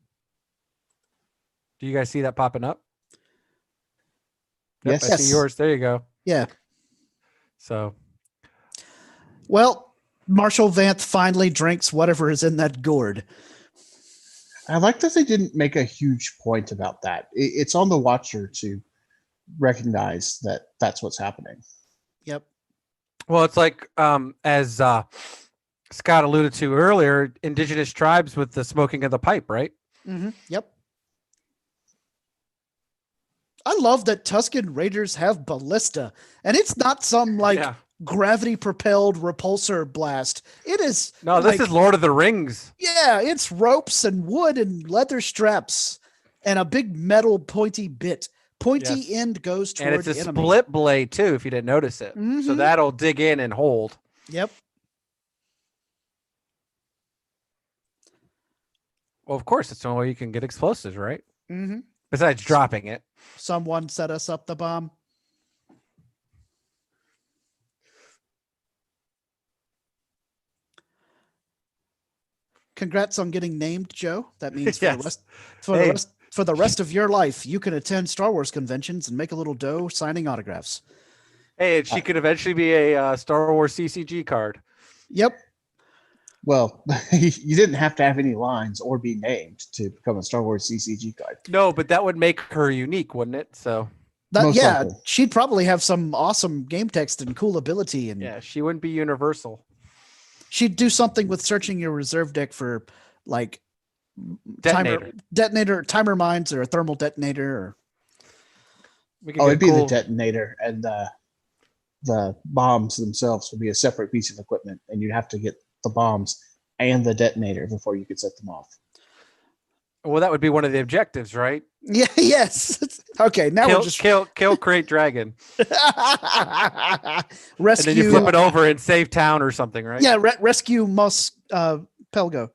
Speaker 1: Do you guys see that popping up? Yep,
Speaker 2: Yes.
Speaker 1: I see yours. There you go.
Speaker 3: Yeah.
Speaker 1: So
Speaker 3: Well, Marshall Vanth finally drinks whatever is in that gourd.
Speaker 2: I like that they didn't make a huge point about that. It's on the watcher to recognize that that's what's happening.
Speaker 3: Yep.
Speaker 1: well, it's like as Scott alluded to earlier, indigenous tribes with the smoking of the pipe, right?
Speaker 3: Mm-hmm. Yep. I love that Tusken Raiders have ballista, and it's not some
Speaker 1: Yeah.
Speaker 3: gravity propelled repulsor blast. It is
Speaker 1: No, this is Lord of the Rings.
Speaker 3: yeah, it's ropes and wood and leather straps and a big metal pointy bit. Pointy
Speaker 1: Yes.
Speaker 3: end goes toward
Speaker 1: And it's a
Speaker 3: enemy.
Speaker 1: split blade too, if you didn't notice it. So
Speaker 3: Mhm.
Speaker 1: that'll dig in and hold.
Speaker 3: Yep.
Speaker 1: Well, of course, it's the only way you can get explosives, right?
Speaker 3: Mm-hmm.
Speaker 1: Besides dropping it.
Speaker 3: Someone set us up the bomb. Congrats on getting named, Joe. That means for,
Speaker 1: Yes. Hey.
Speaker 3: for the rest of your life, you can attend Star Wars conventions and make a little dough signing autographs.
Speaker 1: Hey, and she could eventually be a Star Wars CCG card.
Speaker 3: Yep.
Speaker 2: Well, you didn't have to have any lines or be named to become a Star Wars CCG card.
Speaker 1: No, but that would make her unique, wouldn't it? So
Speaker 2: Most
Speaker 3: Yeah,
Speaker 2: likely.
Speaker 3: she'd probably have some awesome game text and cool ability, and
Speaker 1: yeah, she wouldn't be universal.
Speaker 3: she'd do something with searching your reserve deck for like
Speaker 1: Detonator.
Speaker 3: timer mines, or a thermal detonator. Or
Speaker 1: We could
Speaker 2: Oh,
Speaker 1: get
Speaker 2: it'd be the
Speaker 1: cool-
Speaker 2: detonator, and the bombs themselves would be a separate piece of equipment, and you'd have to get the bombs and the detonator before you could set them off.
Speaker 1: Well, that would be one of the objectives, right?
Speaker 3: Yeah. Yes. Okay. Now we're just
Speaker 1: Kill Crate Dragon,
Speaker 3: rescue.
Speaker 1: and then you flip it over and save town or something, right?
Speaker 3: Yeah. Rescue Pelgo.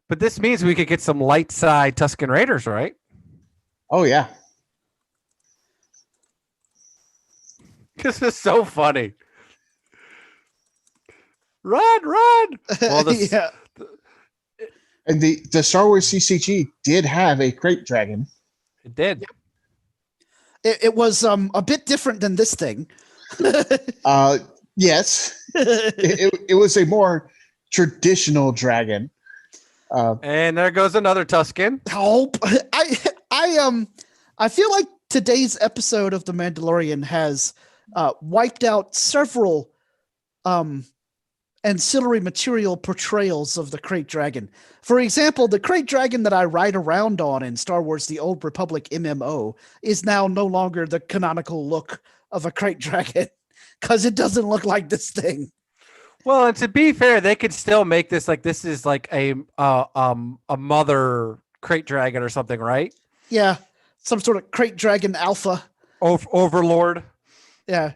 Speaker 1: But this means we could get some light side Tusken Raiders, right?
Speaker 2: Oh yeah.
Speaker 1: This is so funny. Run! Well, this,
Speaker 3: Yeah.
Speaker 2: And the Star Wars CCG did have a crate dragon.
Speaker 1: it did.
Speaker 3: It was a bit different than this thing.
Speaker 2: Yes, it was a more traditional dragon.
Speaker 1: And there goes another Tusken.
Speaker 3: Help! I feel like today's episode of The Mandalorian has wiped out several ancillary material portrayals of the Krayt Dragon. For example, the Krayt Dragon that I ride around on in Star Wars: The Old Republic MMO is now no longer the canonical look of a Krayt Dragon because it doesn't look like this thing.
Speaker 1: Well, and to be fair, they could still make this like this is like a mother Crate Dragon or something, right?
Speaker 3: Yeah, some sort of Krayt Dragon Alpha.
Speaker 1: Overlord.
Speaker 3: Yeah,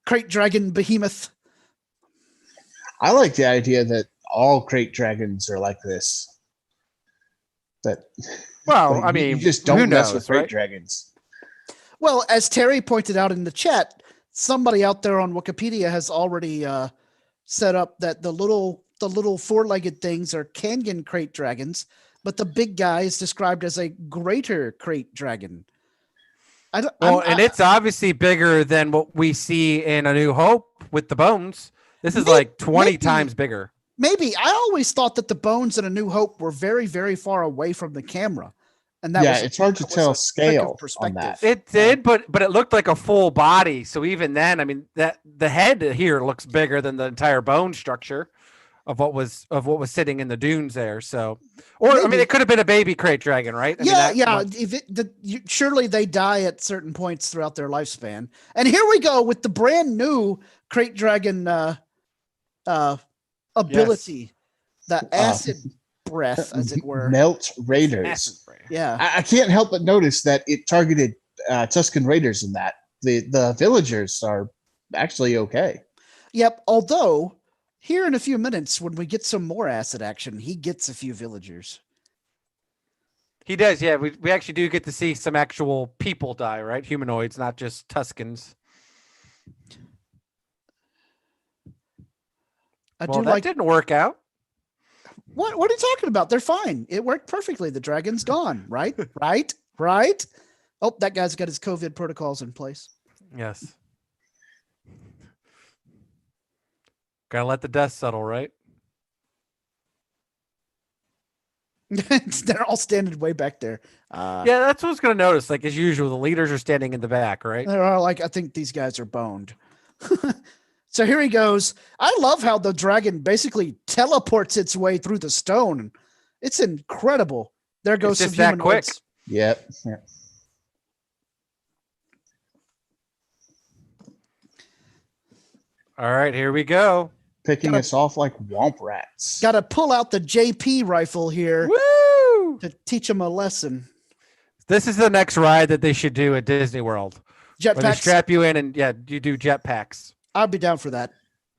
Speaker 3: Krayt Dragon Behemoth.
Speaker 2: I like the idea that all crate dragons are like this. That
Speaker 1: Well,
Speaker 2: like,
Speaker 1: I mean,
Speaker 2: you just
Speaker 1: who
Speaker 2: don't mess
Speaker 1: knows,
Speaker 2: with crate
Speaker 1: right?
Speaker 2: dragons.
Speaker 3: Well, as Terry pointed out in the chat, somebody out there on Wikipedia has already set up that the little four-legged things are Kangan Krayt Dragons, but the big guy is described as a greater Krayt Dragon.
Speaker 1: It's obviously bigger than what we see in A New Hope with the bones. This is like 20 times bigger.
Speaker 3: Maybe. I always thought that the bones in A New Hope were very, very far away from the camera. And
Speaker 2: It's hard to tell scale on that.
Speaker 1: It did, but it looked like a full body. So even then, I mean, that the head here looks bigger than the entire bone structure of what was sitting in the dunes there. So, or
Speaker 3: Maybe.
Speaker 1: I mean, it could have been a baby Crate Dragon, right? I mean,
Speaker 3: surely they die at certain points throughout their lifespan. And here we go with the brand new Krayt Dragon ability, the acid breath, as it were.
Speaker 2: Melt Raiders.
Speaker 3: Yeah,
Speaker 2: I can't help but notice that it targeted Tusken Raiders in that. The villagers are actually okay.
Speaker 3: Yep. Although here in a few minutes, when we get some more acid action, he gets a few villagers.
Speaker 1: he does. Yeah, we actually do get to see some actual people die, right? Humanoids, not just Tuskens. That didn't work out.
Speaker 3: What are you talking about? They're fine. It worked perfectly. The dragon's gone, right? Right? Oh, that guy's got his COVID protocols in place.
Speaker 1: Yes. Gotta let the dust settle, right?
Speaker 3: They're all standing way back there.
Speaker 1: Yeah, that's what I was gonna notice. Like as usual, the leaders are standing in the back, right?
Speaker 3: They're all like, I think these guys are boned. So here he goes. I love how the dragon basically teleports its way through the stone. It's incredible. There goes
Speaker 1: It's
Speaker 3: some
Speaker 1: just that
Speaker 3: humanoids.
Speaker 1: quick.
Speaker 2: Yep.
Speaker 1: All right, here we go.
Speaker 2: Picking us off like womp rats.
Speaker 3: Got to pull out the JP rifle here
Speaker 1: Woo!
Speaker 3: to teach them a lesson.
Speaker 1: This is the next ride that they should do at Disney World. Where they
Speaker 3: Jetpacks.
Speaker 1: strap you in and you do jetpacks
Speaker 3: I'd be down for that.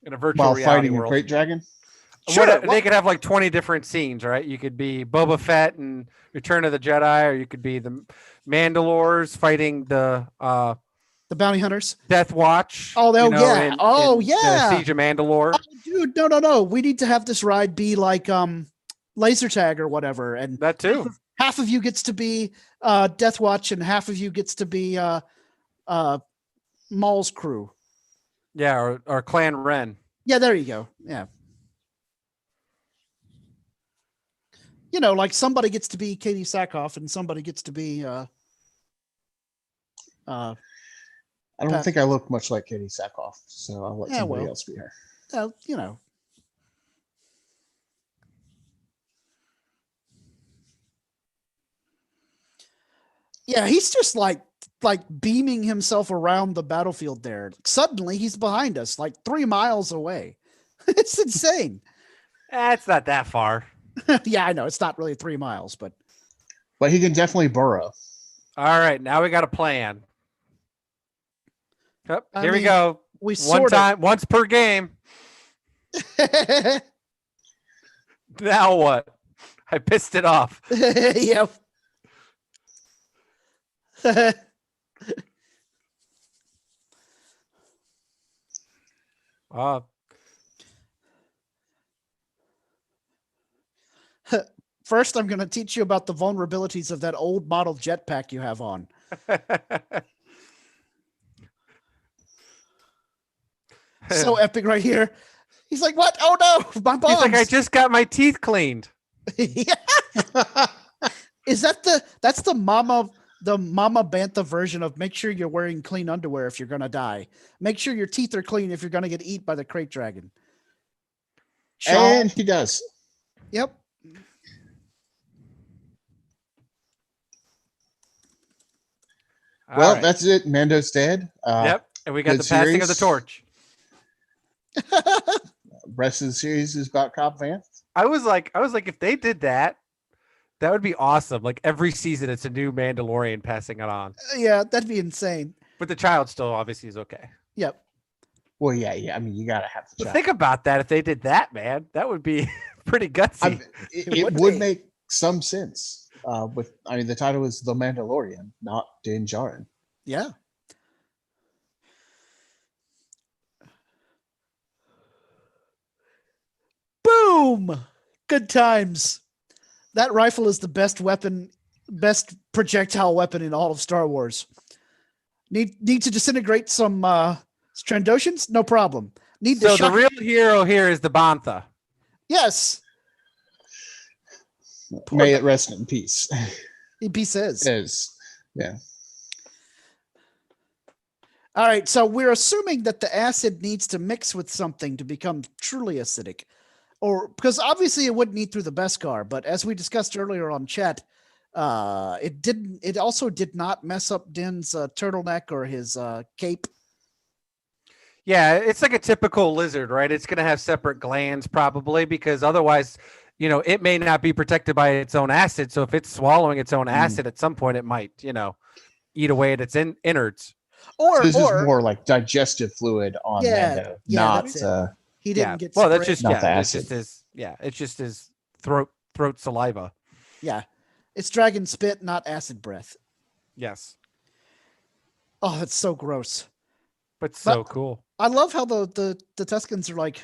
Speaker 1: in a virtual
Speaker 2: While
Speaker 1: reality
Speaker 2: fighting
Speaker 1: world.
Speaker 2: a crate dragon.
Speaker 3: Sure.
Speaker 1: They could have like 20 different scenes, right? You could be Boba Fett and Return of the Jedi, or you could be the Mandalores fighting the
Speaker 3: The bounty hunters.
Speaker 1: Death Watch.
Speaker 3: Oh, yeah.
Speaker 1: In the Siege of Mandalore.
Speaker 3: Oh, dude, no. We need to have this ride be like laser tag or whatever. And
Speaker 1: That too.
Speaker 3: half of you gets to be Death Watch and half of you gets to be Maul's crew.
Speaker 1: Yeah, or Clan Ren.
Speaker 3: Yeah, there you go. Yeah. You know, like somebody gets to be Katie Sackhoff and somebody gets to be
Speaker 2: I don't think I look much like Katie Sackhoff, so I'll let somebody else be her.
Speaker 3: you know. Yeah, he's just like beaming himself around the battlefield there. Suddenly he's behind us, like 3 miles away. It's insane.
Speaker 1: It's not that far.
Speaker 3: Yeah, I know. It's not really 3 miles, but
Speaker 2: But he can definitely burrow.
Speaker 1: All right, now we got a plan. Yep,
Speaker 3: I
Speaker 1: here we
Speaker 3: mean,
Speaker 1: go.
Speaker 3: we
Speaker 1: One
Speaker 3: sort of.
Speaker 1: time, once per game. Now what? I pissed it off.
Speaker 3: Yep.
Speaker 1: Uh,
Speaker 3: First, I'm going to teach you about the vulnerabilities of that old model jetpack you have on. So epic right here. He's like, what? Oh no, my bombs.
Speaker 1: He's like, I just got my teeth cleaned.
Speaker 3: Yeah. Is that's the mama bantha version of make sure you're wearing clean underwear if you're going to die. Make sure your teeth are clean if you're going to get eaten by the crate dragon.
Speaker 2: And he does.
Speaker 3: Yep.
Speaker 2: Well,
Speaker 1: right.
Speaker 2: that's it. Mando's dead.
Speaker 1: Yep. And we got
Speaker 2: good
Speaker 1: the passing of the
Speaker 2: series.
Speaker 1: torch.
Speaker 2: Rest of the series is about Cobb Vanth.
Speaker 1: I was like, if they did that, that would be awesome. Like every season, it's a new Mandalorian passing it on.
Speaker 3: Yeah, that'd be insane.
Speaker 1: But the child still obviously is okay.
Speaker 3: Yep.
Speaker 2: Well, yeah. I mean, you gotta have the
Speaker 1: But
Speaker 2: child.
Speaker 1: think about that. If they did that, man, that would be pretty gutsy.
Speaker 2: It would make some sense. The title is The Mandalorian, not Din Djarin.
Speaker 3: Yeah. Boom! Good times. That rifle is the best weapon, best projectile weapon in all of Star Wars. Need to disintegrate some Trandoshans? No problem. Need to
Speaker 1: So
Speaker 3: shock.
Speaker 1: the real hero here is the Bantha.
Speaker 3: Yes.
Speaker 2: May it rest in peace.
Speaker 3: EP says.
Speaker 2: Yeah.
Speaker 3: All right, so we're assuming that the acid needs to mix with something to become truly acidic, or because obviously it wouldn't eat through the Beskar. But as we discussed earlier on chat, it didn't. It also did not mess up Din's turtleneck or his cape.
Speaker 1: Yeah, it's like a typical lizard, right? It's going to have separate glands probably because otherwise, it may not be protected by its own acid. So if it's swallowing its own acid at some point, it might, eat away at its innards.
Speaker 2: So this is more like digestive fluid on Mando, not
Speaker 3: that's it. He didn't get.
Speaker 1: Well, that's
Speaker 3: sprayed.
Speaker 1: just
Speaker 2: Not the
Speaker 1: it's
Speaker 2: acid.
Speaker 1: just his it's just his throat saliva.
Speaker 3: Yeah, it's dragon spit, not acid breath.
Speaker 1: Yes,
Speaker 3: Oh, that's so gross.
Speaker 1: but so cool.
Speaker 3: I love how the Tuscans are like,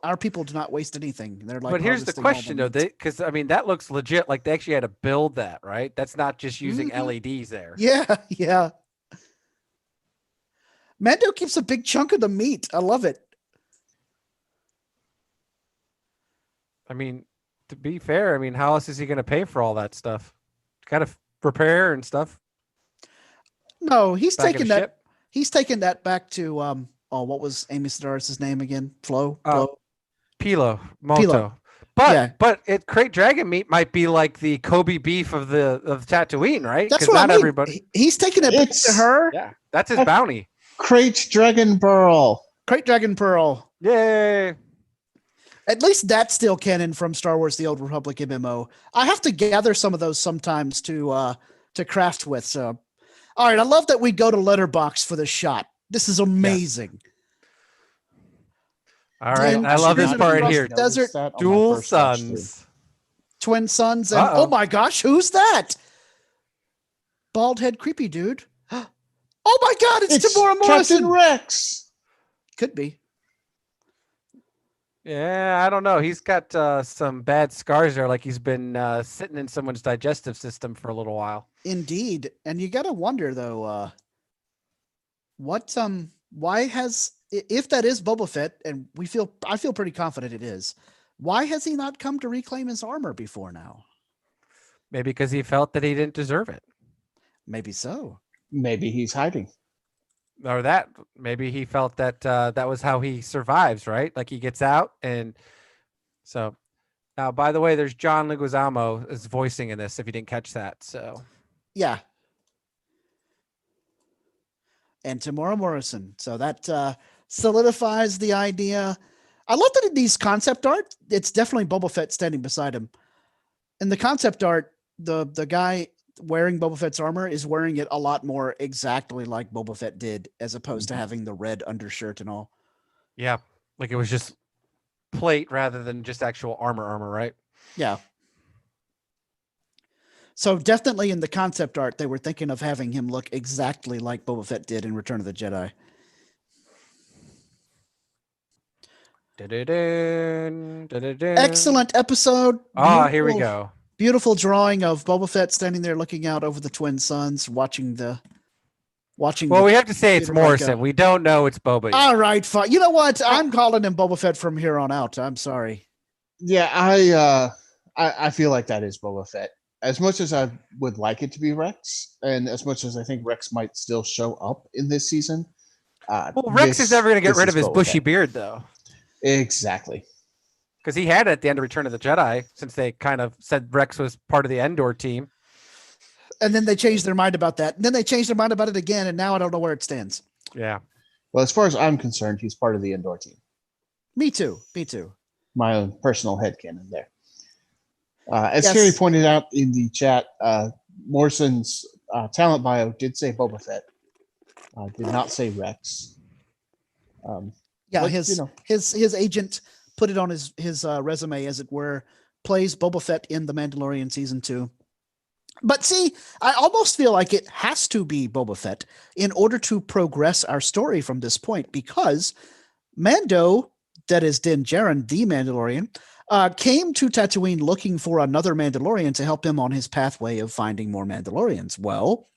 Speaker 3: our people do not waste anything. They're like,
Speaker 1: But here's the
Speaker 3: harvesting all
Speaker 1: question,
Speaker 3: the
Speaker 1: though,
Speaker 3: meat.
Speaker 1: because that looks legit. Like they actually had to build that, right? That's not just using LEDs there.
Speaker 3: Yeah. Mando keeps a big chunk of the meat. I love it.
Speaker 1: I mean, to be fair, how else is he going to pay for all that stuff? Got to prepare and stuff.
Speaker 3: No, he's
Speaker 1: Back of
Speaker 3: taking
Speaker 1: a
Speaker 3: that.
Speaker 1: ship?
Speaker 3: He's taking that back to what was Amy Sedaris' name again? Flo.
Speaker 1: Pilo, Moto.
Speaker 3: Yeah.
Speaker 1: But crate dragon meat might be like the Kobe beef of Tatooine, right?
Speaker 3: That's
Speaker 1: 'Cause
Speaker 3: what
Speaker 1: not
Speaker 3: I mean.
Speaker 1: everybody.
Speaker 3: He's taking it back to her.
Speaker 1: Yeah, that's his bounty.
Speaker 2: Crate Dragon Burl.
Speaker 3: Crate Dragon Pearl.
Speaker 1: Yay!
Speaker 3: At least that's still canon from Star Wars: The Old Republic MMO. I have to gather some of those sometimes to craft with. So, all right, I love that we go to Letterbox for this shot. This is amazing.
Speaker 1: All right,
Speaker 3: Din
Speaker 1: I love this
Speaker 3: Djarin
Speaker 1: part
Speaker 3: across
Speaker 1: here.
Speaker 3: the desert,
Speaker 1: Dual sons.
Speaker 3: twin sons, and oh my gosh, who's that? Bald head, creepy dude. Oh my God, it's Tamora Morrison.
Speaker 2: Captain Rex.
Speaker 3: Could be.
Speaker 1: Yeah, I don't know. He's got some bad scars there, like he's been sitting in someone's digestive system for a little while.
Speaker 3: Indeed, and you gotta wonder though, why has, if that is Boba Fett, and I feel pretty confident it is, why has he not come to reclaim his armor before now?
Speaker 1: Maybe because he felt that he didn't deserve it.
Speaker 3: Maybe so.
Speaker 2: Maybe he's hiding.
Speaker 1: Or that maybe he felt that that was how he survives, right? Like he gets out, and so now, by the way, there's John Leguizamo is voicing in this. If you didn't catch that, so
Speaker 3: Yeah. And Tamora Morrison. So that solidifies the idea. I love that in these concept art, it's definitely Boba Fett standing beside him. In the concept art, the guy wearing Boba Fett's armor is wearing it a lot more exactly like Boba Fett did, as opposed to having the red undershirt and all.
Speaker 1: Yeah, like it was just plate rather than just actual armor, right?
Speaker 3: Yeah. So definitely in the concept art, they were thinking of having him look exactly like Boba Fett did in Return of the Jedi.
Speaker 1: Da-da-dun, da-da-dun.
Speaker 3: Excellent episode.
Speaker 1: Here we go.
Speaker 3: Beautiful drawing of Boba Fett standing there looking out over the twin suns, watching the.
Speaker 1: Well, we have to say it's
Speaker 3: Peter Parker.
Speaker 1: Morrison. We don't know it's Boba yet.
Speaker 3: All right, fine. You know what? I'm calling him Boba Fett from here on out. I'm sorry.
Speaker 2: Yeah, I feel like that is Boba Fett. As much as I would like it to be Rex, and as much as I think Rex might still show up in this season.
Speaker 1: Well, Rex is never going to get rid of his bushy beard, though.
Speaker 2: Exactly.
Speaker 1: Because he had it at the end of Return of the Jedi, since they kind of said Rex was part of the Endor team.
Speaker 3: And then they changed their mind about that. And then they changed their mind about it again, and now I don't know where it stands.
Speaker 1: Yeah.
Speaker 2: Well, as far as I'm concerned, he's part of the Endor team.
Speaker 3: Me too. Me too.
Speaker 2: My own personal headcanon there. As Terry pointed out in the chat, Morrison's talent bio did say Boba Fett. Did not say Rex.
Speaker 3: His agent put it on his resume, as it were, plays Boba Fett in The Mandalorian Season 2. But see, I almost feel like it has to be Boba Fett in order to progress our story from this point, because Mando, that is Din Djarin, the Mandalorian, came to Tatooine looking for another Mandalorian to help him on his pathway of finding more Mandalorians. Well,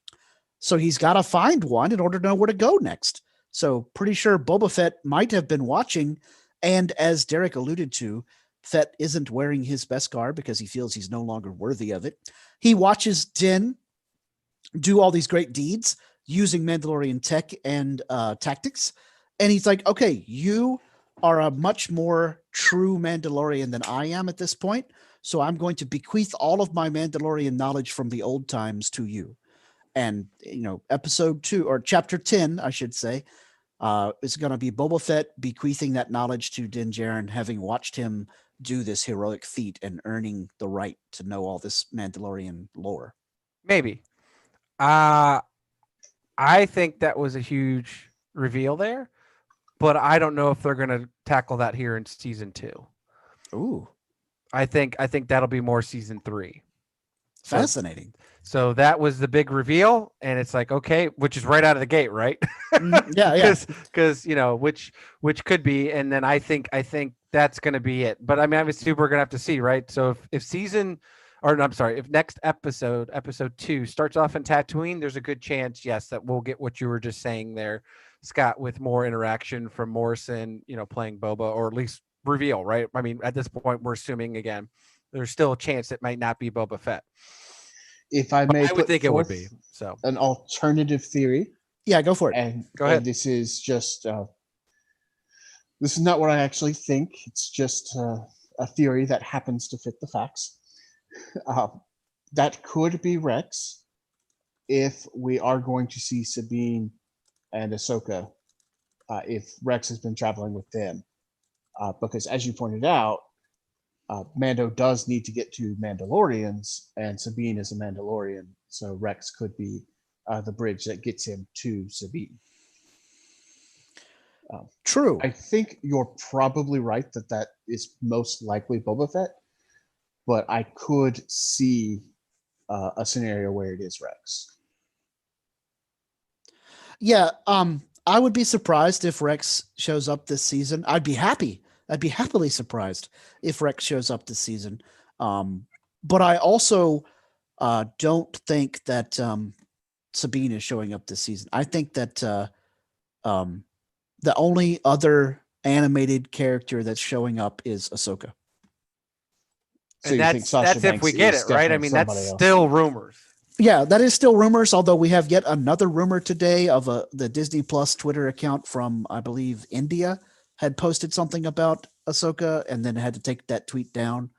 Speaker 3: so he's got to find one in order to know where to go next. So pretty sure Boba Fett might have been watching, and as Derek alluded to, Fett isn't wearing his Beskar because he feels he's no longer worthy of it. He watches Din do all these great deeds using Mandalorian tech and tactics, and he's like, okay, you are a much more true Mandalorian than I am at this point, so I'm going to bequeath all of my Mandalorian knowledge from the old times to you. And, episode 2, or chapter 10, I should say, is going to be Boba Fett bequeathing that knowledge to Din Djarin, having watched him do this heroic feat and earning the right to know all this Mandalorian lore.
Speaker 1: Maybe. I think that was a huge reveal there, but I don't know if they're going to tackle that here in season 2.
Speaker 3: Ooh.
Speaker 1: I think that'll be more season 3.
Speaker 3: Fascinating.
Speaker 1: So that was the big reveal, and it's like, okay, which is right out of the gate, right?
Speaker 3: Yeah.
Speaker 1: Because which could be, and then I think that's going to be it. But I mean, obviously, we're going to have to see, right? So if next episode 2 starts off in Tatooine, there's a good chance, yes, that we'll get what you were just saying there, Scott, with more interaction from Morrison, playing Boba, or at least reveal, right? I mean, at this point, we're assuming again, there's still a chance it might not be Boba Fett.
Speaker 2: If I may,
Speaker 1: I would think it would be. So
Speaker 2: an alternative theory.
Speaker 3: Yeah, go for it.
Speaker 2: And
Speaker 1: go ahead.
Speaker 2: And this is just this is not what I actually think. It's just a theory that happens to fit the facts. That could be Rex if we are going to see Sabine and Ahsoka. If Rex has been traveling with them, because as you pointed out, Mando does need to get to Mandalorians, and Sabine is a Mandalorian, so Rex could be the bridge that gets him to Sabine.
Speaker 3: True.
Speaker 2: I think you're probably right that is most likely Boba Fett, but I could see a scenario where it is Rex.
Speaker 3: Yeah, I would be surprised if Rex shows up this season. I'd be happy. I'd be happily surprised if Rex shows up this season. But I also don't think that Sabine is showing up this season. I think that the only other animated character that's showing up is Ahsoka.
Speaker 2: So
Speaker 1: and that's if we get it, right? I mean, that's still rumors.
Speaker 3: Yeah, that is still rumors, although we have yet another rumor today of the Disney Plus Twitter account from, I believe, India had posted something about Ahsoka and then had to take that tweet down,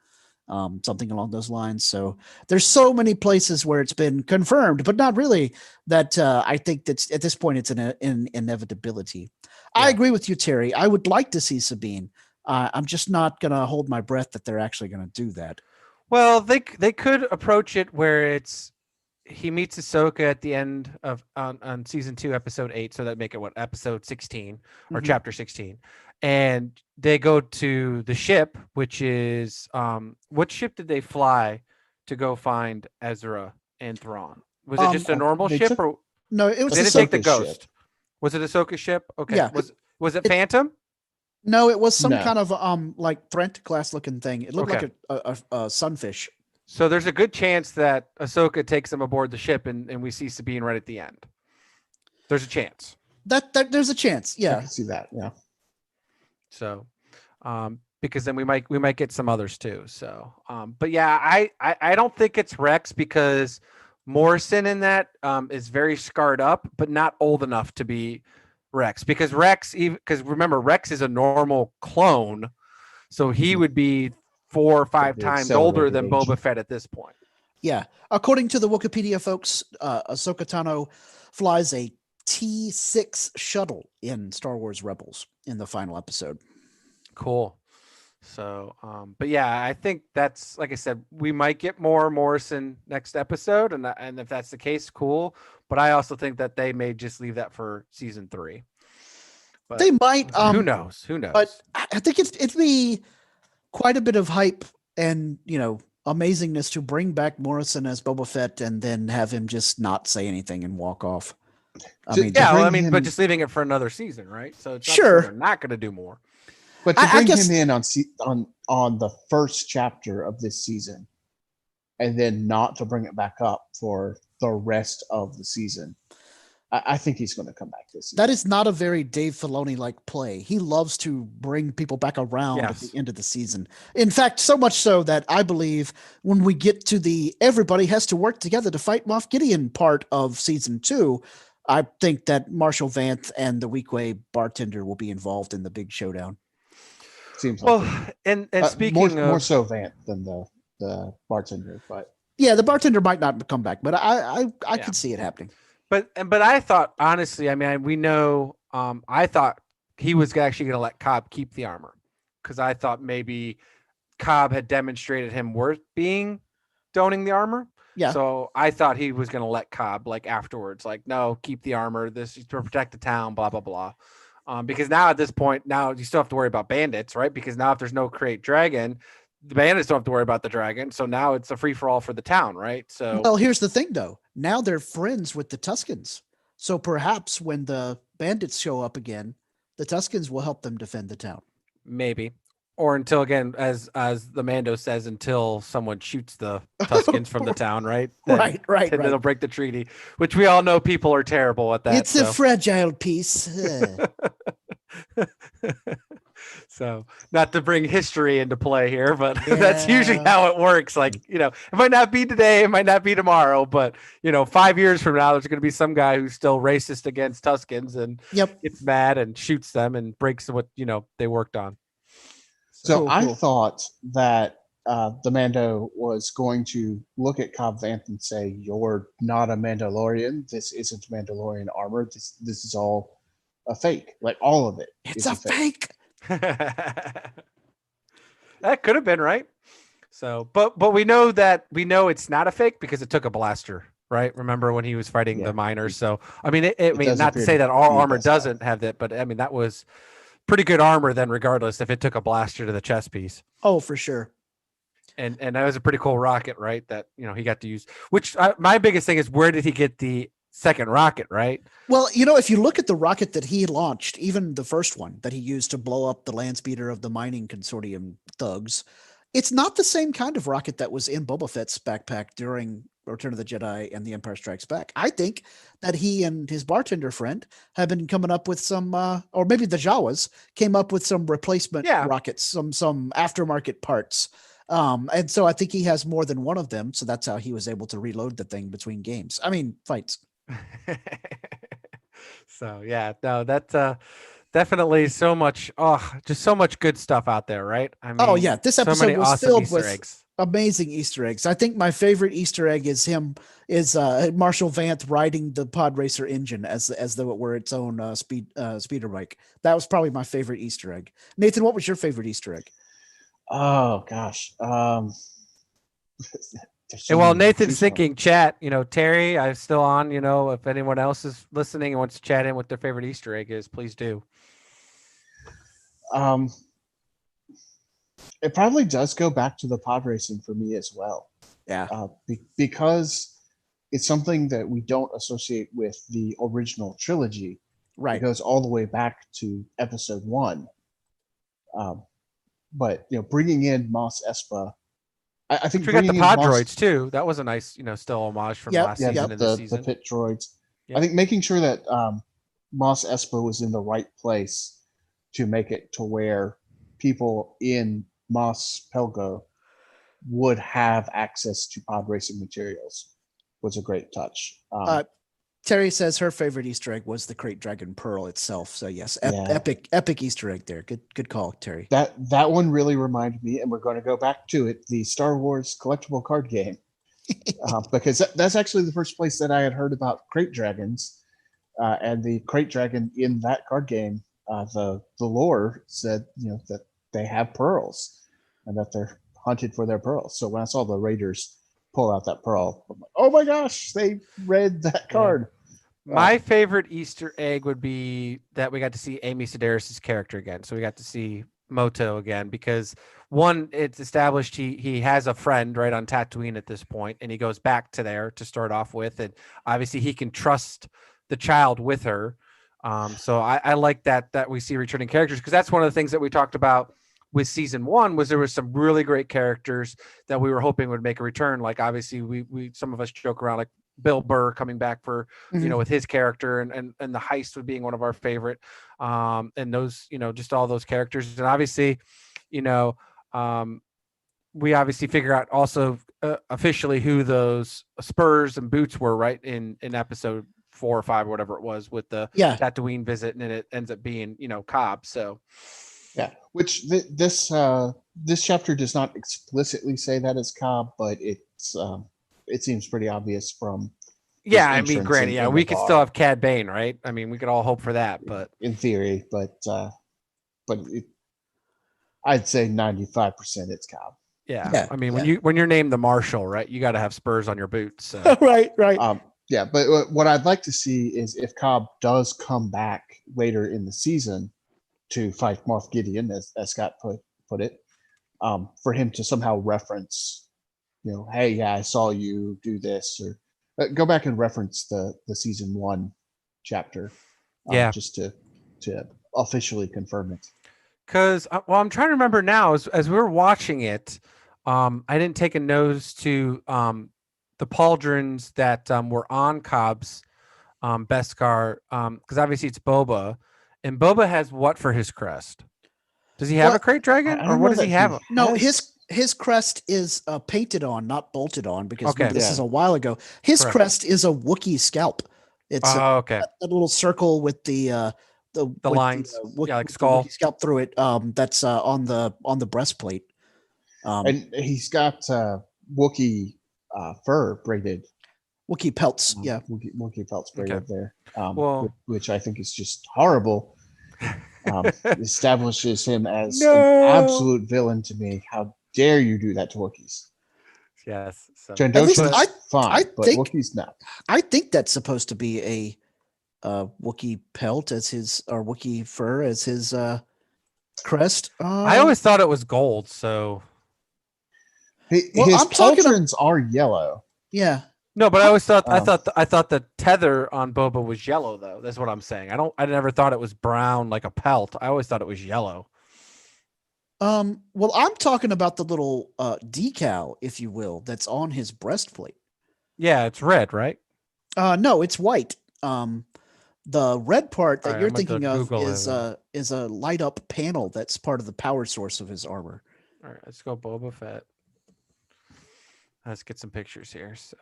Speaker 3: something along those lines. So there's so many places where it's been confirmed, but not really, that I think that at this point it's an inevitability. Yeah. I agree with you, Terry. I would like to see Sabine. I'm just not going to hold my breath that they're actually going to do that.
Speaker 1: Well, they could approach it where it's he meets Ahsoka at the end of on season 2, episode 8, so that make it what, episode 16 or
Speaker 3: Mhm.
Speaker 1: chapter 16, and they go to the ship, which is what ship did they fly to go find Ezra and Thrawn? Was it just a normal
Speaker 2: They
Speaker 1: ship,
Speaker 2: took
Speaker 1: or
Speaker 3: No, it was
Speaker 1: they didn't take the
Speaker 2: Ahsoka's
Speaker 1: Ghost?
Speaker 2: ship.
Speaker 1: Was it Ahsoka's ship? Okay,
Speaker 3: Yeah.
Speaker 1: was it
Speaker 3: It-
Speaker 1: Phantom?
Speaker 3: No, it was some
Speaker 2: No.
Speaker 3: kind of like Trent class looking thing. It looked
Speaker 1: Okay.
Speaker 3: like a sunfish.
Speaker 1: So there's a good chance that Ahsoka takes them aboard the ship, and we see Sabine right at the end. There's a chance.
Speaker 3: That there's a chance.
Speaker 2: I
Speaker 3: Yeah.
Speaker 2: can see that. Yeah.
Speaker 1: So, because then we might get some others too. So, but yeah, I don't think it's Rex, because Morrison in that is very scarred up, but not old enough to be Rex. Because remember, Rex is a normal clone, so he
Speaker 2: Mhm.
Speaker 1: would be 4 or 5
Speaker 2: the
Speaker 1: times older than
Speaker 2: accelerated
Speaker 1: Boba
Speaker 2: age.
Speaker 1: Fett at this point.
Speaker 3: Yeah. According to the Wikipedia folks, Ahsoka Tano flies a T6 shuttle in Star Wars Rebels in the final episode.
Speaker 1: Cool. So, but yeah, I think that's, like I said, we might get more Morrison next episode, and if that's the case, cool. But I also think that they may just leave that for season 3. But
Speaker 3: They might.
Speaker 1: who knows? Who knows?
Speaker 3: But I think it'd be quite a bit of hype and amazingness to bring back Morrison as Boba Fett and then have him just not say anything and walk off. I
Speaker 2: To-
Speaker 3: mean,
Speaker 2: to
Speaker 1: yeah, well, I
Speaker 2: bring
Speaker 1: mean, but
Speaker 2: him-
Speaker 1: just leaving it for another season, right? So it's not
Speaker 3: Sure.
Speaker 1: they're not going to do more.
Speaker 2: But to
Speaker 3: I
Speaker 2: bring
Speaker 3: guess-
Speaker 2: him in on the first chapter of this season, and then not to bring it back up for the rest of the season, I think he's going to come back this season.
Speaker 3: that is not a very Dave Filoni like play. He loves to bring people back around at
Speaker 1: Yes.
Speaker 3: the end of the season. In fact, so much so that I believe when we get to the everybody has to work together to fight Moff Gideon part of season 2, I think that Marshall Vanth and the Weequay bartender will be involved in the big showdown.
Speaker 2: Seems like
Speaker 1: Well,
Speaker 2: it.
Speaker 1: and speaking
Speaker 2: more
Speaker 1: of,
Speaker 2: so Vant than the bartender, but
Speaker 3: Yeah, the bartender might not come back, but I
Speaker 1: Yeah.
Speaker 3: could see it happening.
Speaker 1: but I thought, honestly, I mean, we know, I thought he was actually going to let Cobb keep the armor, because I thought maybe Cobb had demonstrated him worth donning the armor.
Speaker 3: Yeah.
Speaker 1: So I thought he was going to let Cobb, like, afterwards, like, no, keep the armor. This is to protect the town, blah, blah, blah. Because now at this point, now you still have to worry about bandits, right? Because now if there's no create dragon, the bandits don't have to worry about the dragon. So now it's a free for all for the town, right? So
Speaker 3: Well, here's the thing, though. Now they're friends with the Tuscans. So perhaps when the bandits show up again, the Tuscans will help them defend the town.
Speaker 1: maybe, or until, again, as the Mando says, until someone shoots the Tuscans from the town, right? Then-
Speaker 3: Right.
Speaker 1: then they'll break the treaty, which we all know people are terrible at that.
Speaker 3: It's a fragile piece.
Speaker 1: So not to bring history into play here, but that's usually
Speaker 3: Yeah.
Speaker 1: how it works. Like, it might not be today, it might not be tomorrow, but 5 years from now, there's going to be some guy who's still racist against Tuscans and
Speaker 3: Yep.
Speaker 1: gets mad and shoots them and breaks what, they worked on.
Speaker 2: so
Speaker 3: Cool,
Speaker 2: I
Speaker 3: cool.
Speaker 2: thought that the Mando was going to look at Cobb Vanth and say, "You're not a Mandalorian. This isn't Mandalorian armor. This is all a fake. Like all of it.
Speaker 3: It's
Speaker 2: is
Speaker 3: a fake.
Speaker 1: That could have been right. So, but we know it's not a fake because it took a blaster, right? Remember when he was fighting
Speaker 2: Yeah.
Speaker 1: the miners? So, I mean,
Speaker 2: does
Speaker 1: not to
Speaker 2: appear
Speaker 1: say
Speaker 2: to
Speaker 1: that all
Speaker 2: be
Speaker 1: armor
Speaker 2: best out.
Speaker 1: doesn't have that, but I mean, that was pretty good armor then, regardless if it took a blaster to the chest piece.
Speaker 3: Oh, for sure.
Speaker 1: And that was a pretty cool rocket, right? That, he got to use, which my biggest thing is, where did he get the second rocket, right?
Speaker 3: Well, if you look at the rocket that he launched, even the first one that he used to blow up the land speeder of the mining consortium thugs, it's not the same kind of rocket that was in Boba Fett's backpack during Return of the Jedi and The Empire Strikes Back. I think that he and his bartender friend have been coming up with some, or maybe the Jawas came up with some replacement
Speaker 1: Yeah.
Speaker 3: rockets, some aftermarket parts. And so I think he has more than one of them. So that's how he was able to reload the thing between games. I mean, fights.
Speaker 1: So yeah, no, that's definitely so much. Oh, just so much good stuff out there, right? I mean,
Speaker 3: Oh yeah, this
Speaker 1: so
Speaker 3: episode
Speaker 1: many
Speaker 3: was
Speaker 1: awesome
Speaker 3: filled
Speaker 1: Easter
Speaker 3: with
Speaker 1: eggs.
Speaker 3: amazing Easter eggs. I think my favorite Easter egg is Marshall Vanth riding the pod racer engine as though it were its own speeder bike. That was probably my favorite Easter egg. Nathan, what was your favorite Easter egg?
Speaker 2: Oh gosh. There's so
Speaker 1: And while
Speaker 2: many to
Speaker 1: Nathan's
Speaker 2: choose from.
Speaker 1: thinking, chat, Terry, I'm still on. If anyone else is listening and wants to chat in what their favorite Easter egg is, please do.
Speaker 2: It probably does go back to the pod racing for me as well.
Speaker 3: Yeah.
Speaker 2: Because it's something that we don't associate with the original trilogy.
Speaker 3: Right.
Speaker 2: It goes all the way back to episode 1. But bringing in Mos Espa, I think
Speaker 1: We got the
Speaker 2: bringing in
Speaker 1: pod
Speaker 2: Mos,
Speaker 1: droids too. That was a nice, still homage from
Speaker 3: Yep,
Speaker 1: last
Speaker 2: yeah,
Speaker 1: season and this
Speaker 2: the
Speaker 1: season.
Speaker 2: pit droids.
Speaker 1: Yep.
Speaker 2: I think making sure that Mos Espa was in the right place to make it to where people in Mospogo would have access to pod racing materials was a great touch.
Speaker 3: Terry says her favorite Easter egg was the Crate Dragon Pearl itself. So yes,
Speaker 2: Yeah.
Speaker 3: epic Easter egg there. Good call, Terry.
Speaker 2: That one really reminded me, and we're going to go back to it, the Star Wars collectible card game, because that's actually the first place that I had heard about crate dragons, and the crate dragon in that card game. The lore said that they have pearls, and that they're hunted for their pearls. So when I saw the Raiders pull out that pearl, I'm like, oh my gosh, they read that card.
Speaker 1: My favorite Easter egg would be that we got to see Amy Sedaris' character again. So we got to see Moto again because one, it's established he has a friend right on Tatooine at this point, and he goes back to there to start off with, and obviously he can trust the child with her. So I like that we see returning characters because that's one of the things that we talked about with season 1 was there was some really great characters that we were hoping would make a return. Like obviously we some of us joke around like Bill Burr coming back for, with his character and the heist with being one of our favorite, and those, just all those characters. And obviously, we obviously figure out also officially who those spurs and boots were right in episode 4 or 5 or whatever it was with the Tatooine visit, and then it ends up being, Cobb. So
Speaker 2: yeah, which this chapter does not explicitly say that it's Cobb, but it's it seems pretty obvious from
Speaker 1: I mean, granted, we could still have Cad Bane, right? I mean, we could all hope for that, but
Speaker 2: in theory, I'd say 95% it's Cobb.
Speaker 1: Yeah. I mean, when you're named the Marshal, right, you got to have spurs on your boots. So.
Speaker 3: right.
Speaker 2: Yeah, but what I'd like to see is if Cobb does come back later in the season to fight Moff Gideon, as Scott put it, for him to somehow reference, hey, yeah, I saw you do this, or go back and reference the season 1 chapter, just to officially confirm it.
Speaker 1: Because I'm trying to remember now as we were watching it, I didn't take a nose to the pauldrons that were on Cobb's Beskar, because obviously it's Boba, and Boba has what for his crest? Does he have a crate dragon, or what does he have?
Speaker 3: No, his crest is painted on, not bolted on, because this is a while ago. His crest is a Wookiee scalp. It's a little circle with the
Speaker 1: lines, like skull
Speaker 3: scalp through it. That's on the breastplate.
Speaker 2: And he's got Wookiee fur braided.
Speaker 3: Wookiee pelts,
Speaker 2: Wookiee pelts braided there, which I think is just horrible. Establishes him as an absolute villain to me. How dare you do that to Wookiees?
Speaker 1: Yes, so.
Speaker 2: Trandoshan's fine, but Wookiees not.
Speaker 3: I think that's supposed to be a Wookiee pelt as his, or Wookiee fur as his crest.
Speaker 1: I always thought it was gold. So
Speaker 2: his pauldrons are yellow.
Speaker 3: Yeah.
Speaker 1: No, but I always thought I thought the tether on Boba was yellow though. That's what I'm saying. I never thought it was brown like a pelt. I always thought it was yellow.
Speaker 3: Well, I'm talking about the little decal, if you will, that's on his breastplate.
Speaker 1: Yeah, it's red, right?
Speaker 3: No, it's white. The red part that you're thinking of is a light up panel that's part of the power source of his armor.
Speaker 1: All right, let's go Boba Fett. Let's get some pictures here. So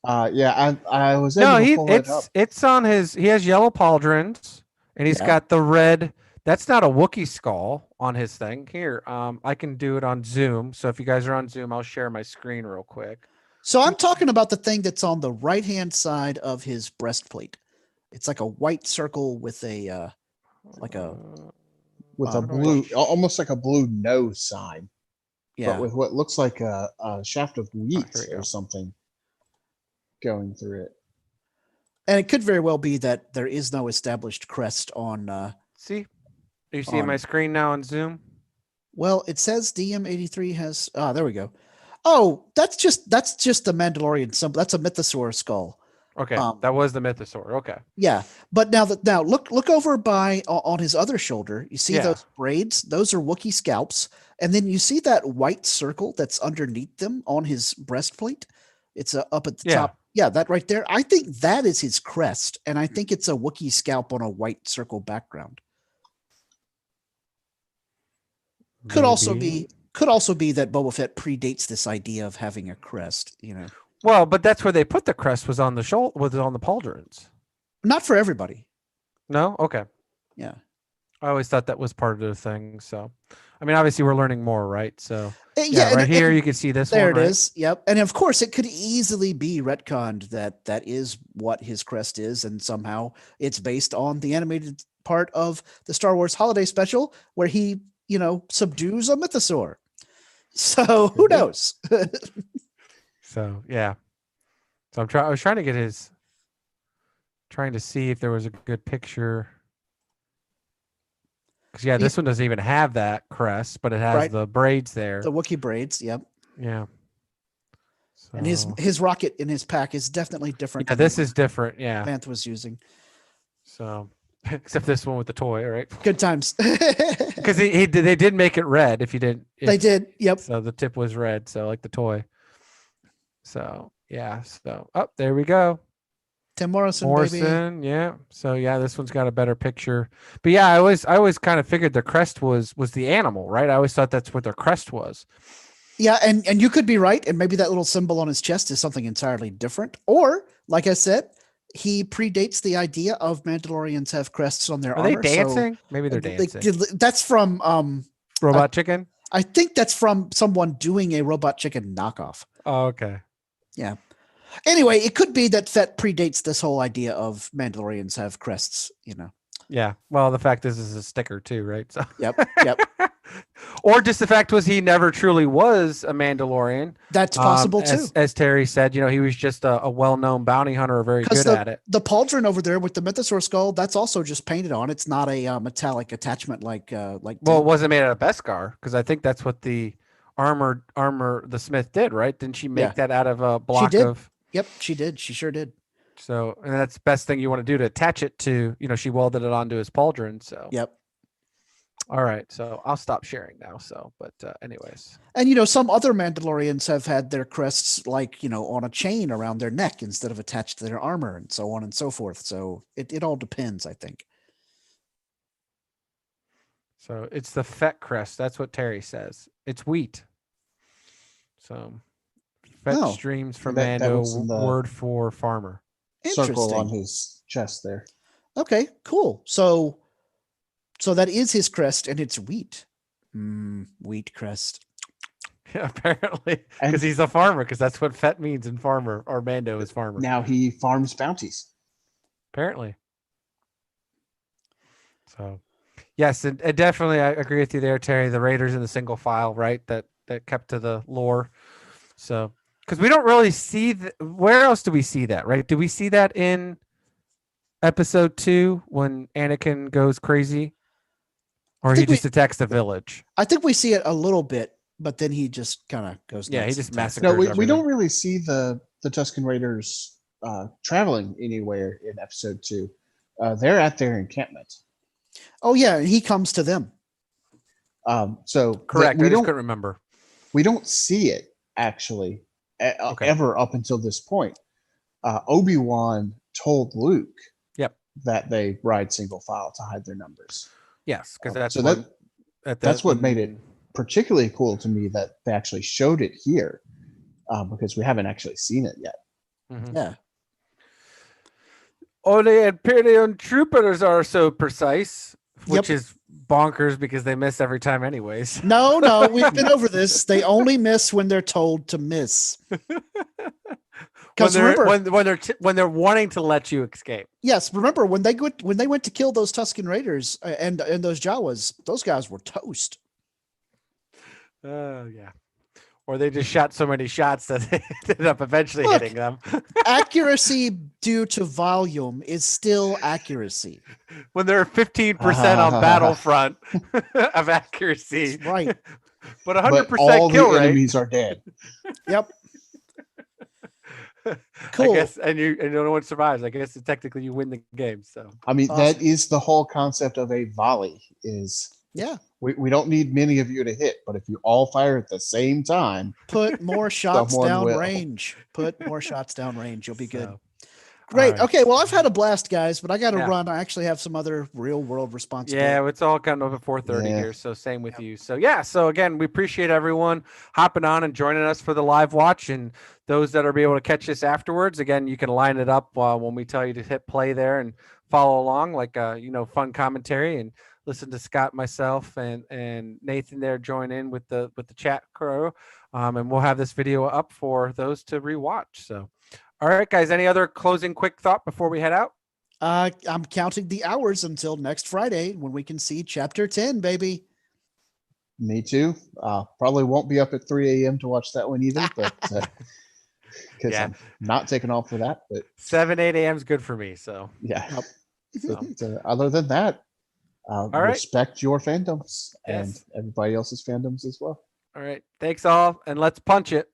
Speaker 2: I was able to pull it up.
Speaker 1: It's on his. He has yellow pauldrons, and he's got the red. That's not a Wookiee skull on his thing. Here, I can do it on Zoom. So if you guys are on Zoom, I'll share my screen real quick.
Speaker 3: So I'm talking about the thing that's on the right hand side of his breastplate. It's like a white circle with a blue,
Speaker 2: almost like a blue no sign.
Speaker 3: Yeah.
Speaker 2: but with what looks like a shaft of wheat
Speaker 1: here we
Speaker 2: or
Speaker 1: go.
Speaker 2: something going through it.
Speaker 3: And it could very well be that there is no established crest on.
Speaker 1: See? Are you seeing my
Speaker 3: On-
Speaker 1: screen now on Zoom?
Speaker 3: Well, it says DM83 has. Ah, there we go. Oh, that's just the Mandalorian symbol. That's a mythosaur skull.
Speaker 1: Okay,
Speaker 3: Um,
Speaker 1: that was the mythosaur. Okay.
Speaker 3: Yeah, but now look over by on his other shoulder. You see
Speaker 1: Yeah.
Speaker 3: those braids? Those are Wookiee scalps, and then you see that white circle that's underneath them on his breastplate. It's up at the
Speaker 1: Yeah.
Speaker 3: top. Yeah, that right there. I think that is his crest, and I think it's a Wookiee scalp on a white circle background. Could also
Speaker 1: Maybe.
Speaker 3: be that Boba Fett predates this idea of having a crest.
Speaker 1: Well, but that's where they put the crest was on the shoulder, was on the pauldrons.
Speaker 3: Not for everybody.
Speaker 1: No? Okay.
Speaker 3: Yeah.
Speaker 1: I always thought that was part of the thing. So, I mean, obviously we're learning more, right? So,
Speaker 3: Yeah,
Speaker 1: right here you can see this
Speaker 3: there
Speaker 1: one.
Speaker 3: it
Speaker 1: Right?
Speaker 3: is. Yep. And of course, it could easily be retconned that is what his crest is, and somehow it's based on the animated part of the Star Wars Holiday Special where he, subdues a mythosaur. So who knows?
Speaker 1: So, yeah. So I was trying to get trying to see if there was a good picture. Because this one doesn't even have that crest, but it has
Speaker 3: Right.
Speaker 1: the braids there.
Speaker 3: The Wookiee braids. Yep.
Speaker 1: Yeah.
Speaker 3: And his rocket in his pack is definitely different.
Speaker 1: Yeah,
Speaker 3: than
Speaker 1: this
Speaker 3: the
Speaker 1: is different. Yeah.
Speaker 3: one Vanth was using.
Speaker 1: So, except this one with the toy, right?
Speaker 3: Good times.
Speaker 1: Because they did make it red. If you didn't,
Speaker 3: They did. Yep.
Speaker 1: So the tip was red. So like the toy. So yeah. So there we go.
Speaker 3: Tim Morrison, baby.
Speaker 1: Yeah. So this one's got a better picture. But yeah, I always kind of figured the crest was the animal, right? I always thought that's what their crest was.
Speaker 3: Yeah, and you could be right, and maybe that little symbol on his chest is something entirely different. Or, like I said, he predates the idea of Mandalorians have crests on their
Speaker 1: Are
Speaker 3: armor.
Speaker 1: they dancing? Maybe they're dancing.
Speaker 3: That's from
Speaker 1: Robot Chicken?
Speaker 3: I think that's from someone doing a Robot Chicken knockoff.
Speaker 1: Oh, okay.
Speaker 3: Yeah. Anyway, it could be that Fett predates this whole idea of Mandalorians have crests,
Speaker 1: Yeah. Well, the fact is a sticker too, right? So
Speaker 3: Yep.
Speaker 1: or just the fact was he never truly was a Mandalorian.
Speaker 3: That's possible too.
Speaker 1: As Terry said, he was just a well-known bounty hunter, very good at it.
Speaker 3: The pauldron over there with the mythosaur skull, that's also just painted on. It's not a metallic attachment like.
Speaker 1: Well, it wasn't made out of Beskar because I think that's what the armor the Smith did, right? Didn't she make that out of a block of?
Speaker 3: Yep, she did. She sure did.
Speaker 1: So, and that's the best thing you want to do to attach it to. She welded it onto his pauldron. So.
Speaker 3: Yep.
Speaker 1: All right, so I'll stop sharing now. So, but anyways.
Speaker 3: And some other Mandalorians have had their crests on a chain around their neck instead of attached to their armor, and so on and so forth. So it all depends, I think.
Speaker 1: So it's the Fett crest. That's what Terry says. It's wheat. So Fett streams from Mando, word for farmer.
Speaker 2: Circle on his chest there.
Speaker 3: Okay, cool. So that is his crest, and it's wheat. Wheat crest.
Speaker 1: Yeah, apparently, because he's a farmer. Because that's what Fett means in farmer, or Mando is farmer.
Speaker 2: Now he farms bounties.
Speaker 1: Apparently. So, yes, and definitely, I agree with you there, Terry. The Raiders in the single file, right? That kept to the lore. So, because we don't really see where else do we see that, right? Do we see that in episode 2 when Anakin goes crazy? Or he just attacks the village?
Speaker 3: I think we see it a little bit, but then he just kind of goes nuts.
Speaker 1: Yeah, he just massacres
Speaker 2: No, we don't really see the Tusken Raiders traveling anywhere in episode 2. They're at their encampment.
Speaker 3: Oh, yeah, he comes to them.
Speaker 2: So
Speaker 1: correct. I just couldn't remember.
Speaker 2: We don't see it, actually, ever up until this point. Obi-Wan told Luke that they ride single file to hide their numbers.
Speaker 1: Yes, because
Speaker 2: that's what made it particularly cool to me that they actually showed it here, because we haven't actually seen it yet.
Speaker 1: Mm-hmm.
Speaker 3: Yeah.
Speaker 1: Only Imperial troopers are so precise, which is bonkers because they miss every time anyways.
Speaker 3: No, we've been over this. They only miss when they're told to miss.
Speaker 1: Because when they're wanting to let you escape.
Speaker 3: Yes, remember when they went to kill those Tusken Raiders and those Jawas, those guys were toast.
Speaker 1: Yeah. or they just shot so many shots that they ended up eventually
Speaker 3: Look.
Speaker 1: hitting them.
Speaker 3: Accuracy due to volume is still accuracy.
Speaker 1: When they're 15% on Battlefront of accuracy,
Speaker 3: That's right.
Speaker 1: but
Speaker 2: But
Speaker 1: 100%
Speaker 2: all
Speaker 1: kill
Speaker 2: the
Speaker 1: rate.
Speaker 2: enemies are dead.
Speaker 3: Yep.
Speaker 1: I
Speaker 3: Cool.
Speaker 1: guess, and no one survives. I guess technically you win the game. So
Speaker 2: I mean,
Speaker 3: Awesome.
Speaker 2: that is the whole concept of a volley. Is
Speaker 3: Yeah.
Speaker 2: we don't need many of you to hit, but if you all fire at the same time,
Speaker 3: Put more shots
Speaker 2: Someone
Speaker 3: down
Speaker 2: will.
Speaker 3: range. Put more shots down range. You'll be good.
Speaker 1: So,
Speaker 3: Great.
Speaker 1: right.
Speaker 3: Okay. Well, I've had a blast, guys, but I got to
Speaker 1: Yeah.
Speaker 3: run. I actually have some other real world responsibilities.
Speaker 1: Yeah, it's all kind of at 4:30
Speaker 2: Yeah.
Speaker 1: here. So same with you. So yeah. So again, we appreciate everyone hopping on and joining us for the live watch, and those that are be able to catch this afterwards. Again, you can line it up when we tell you to hit play there and follow along, like fun commentary, and listen to Scott, myself, and Nathan there join in with the chat crew, and we'll have this video up for those to rewatch. So, all right, guys. Any other closing quick thought before we head out?
Speaker 3: I'm counting the hours until next Friday when we can see chapter 10, baby.
Speaker 2: me too. Probably won't be up at 3 a.m. to watch that one either, but because
Speaker 1: Yeah.
Speaker 2: I'm not taking off for that. But
Speaker 1: 7-8 a.m. is good for me. So
Speaker 2: yeah.
Speaker 1: So.
Speaker 2: But, other than that,
Speaker 1: right.
Speaker 2: respect your fandoms and
Speaker 1: Yes.
Speaker 2: everybody else's fandoms as well.
Speaker 1: all right. Thanks all, and let's punch it.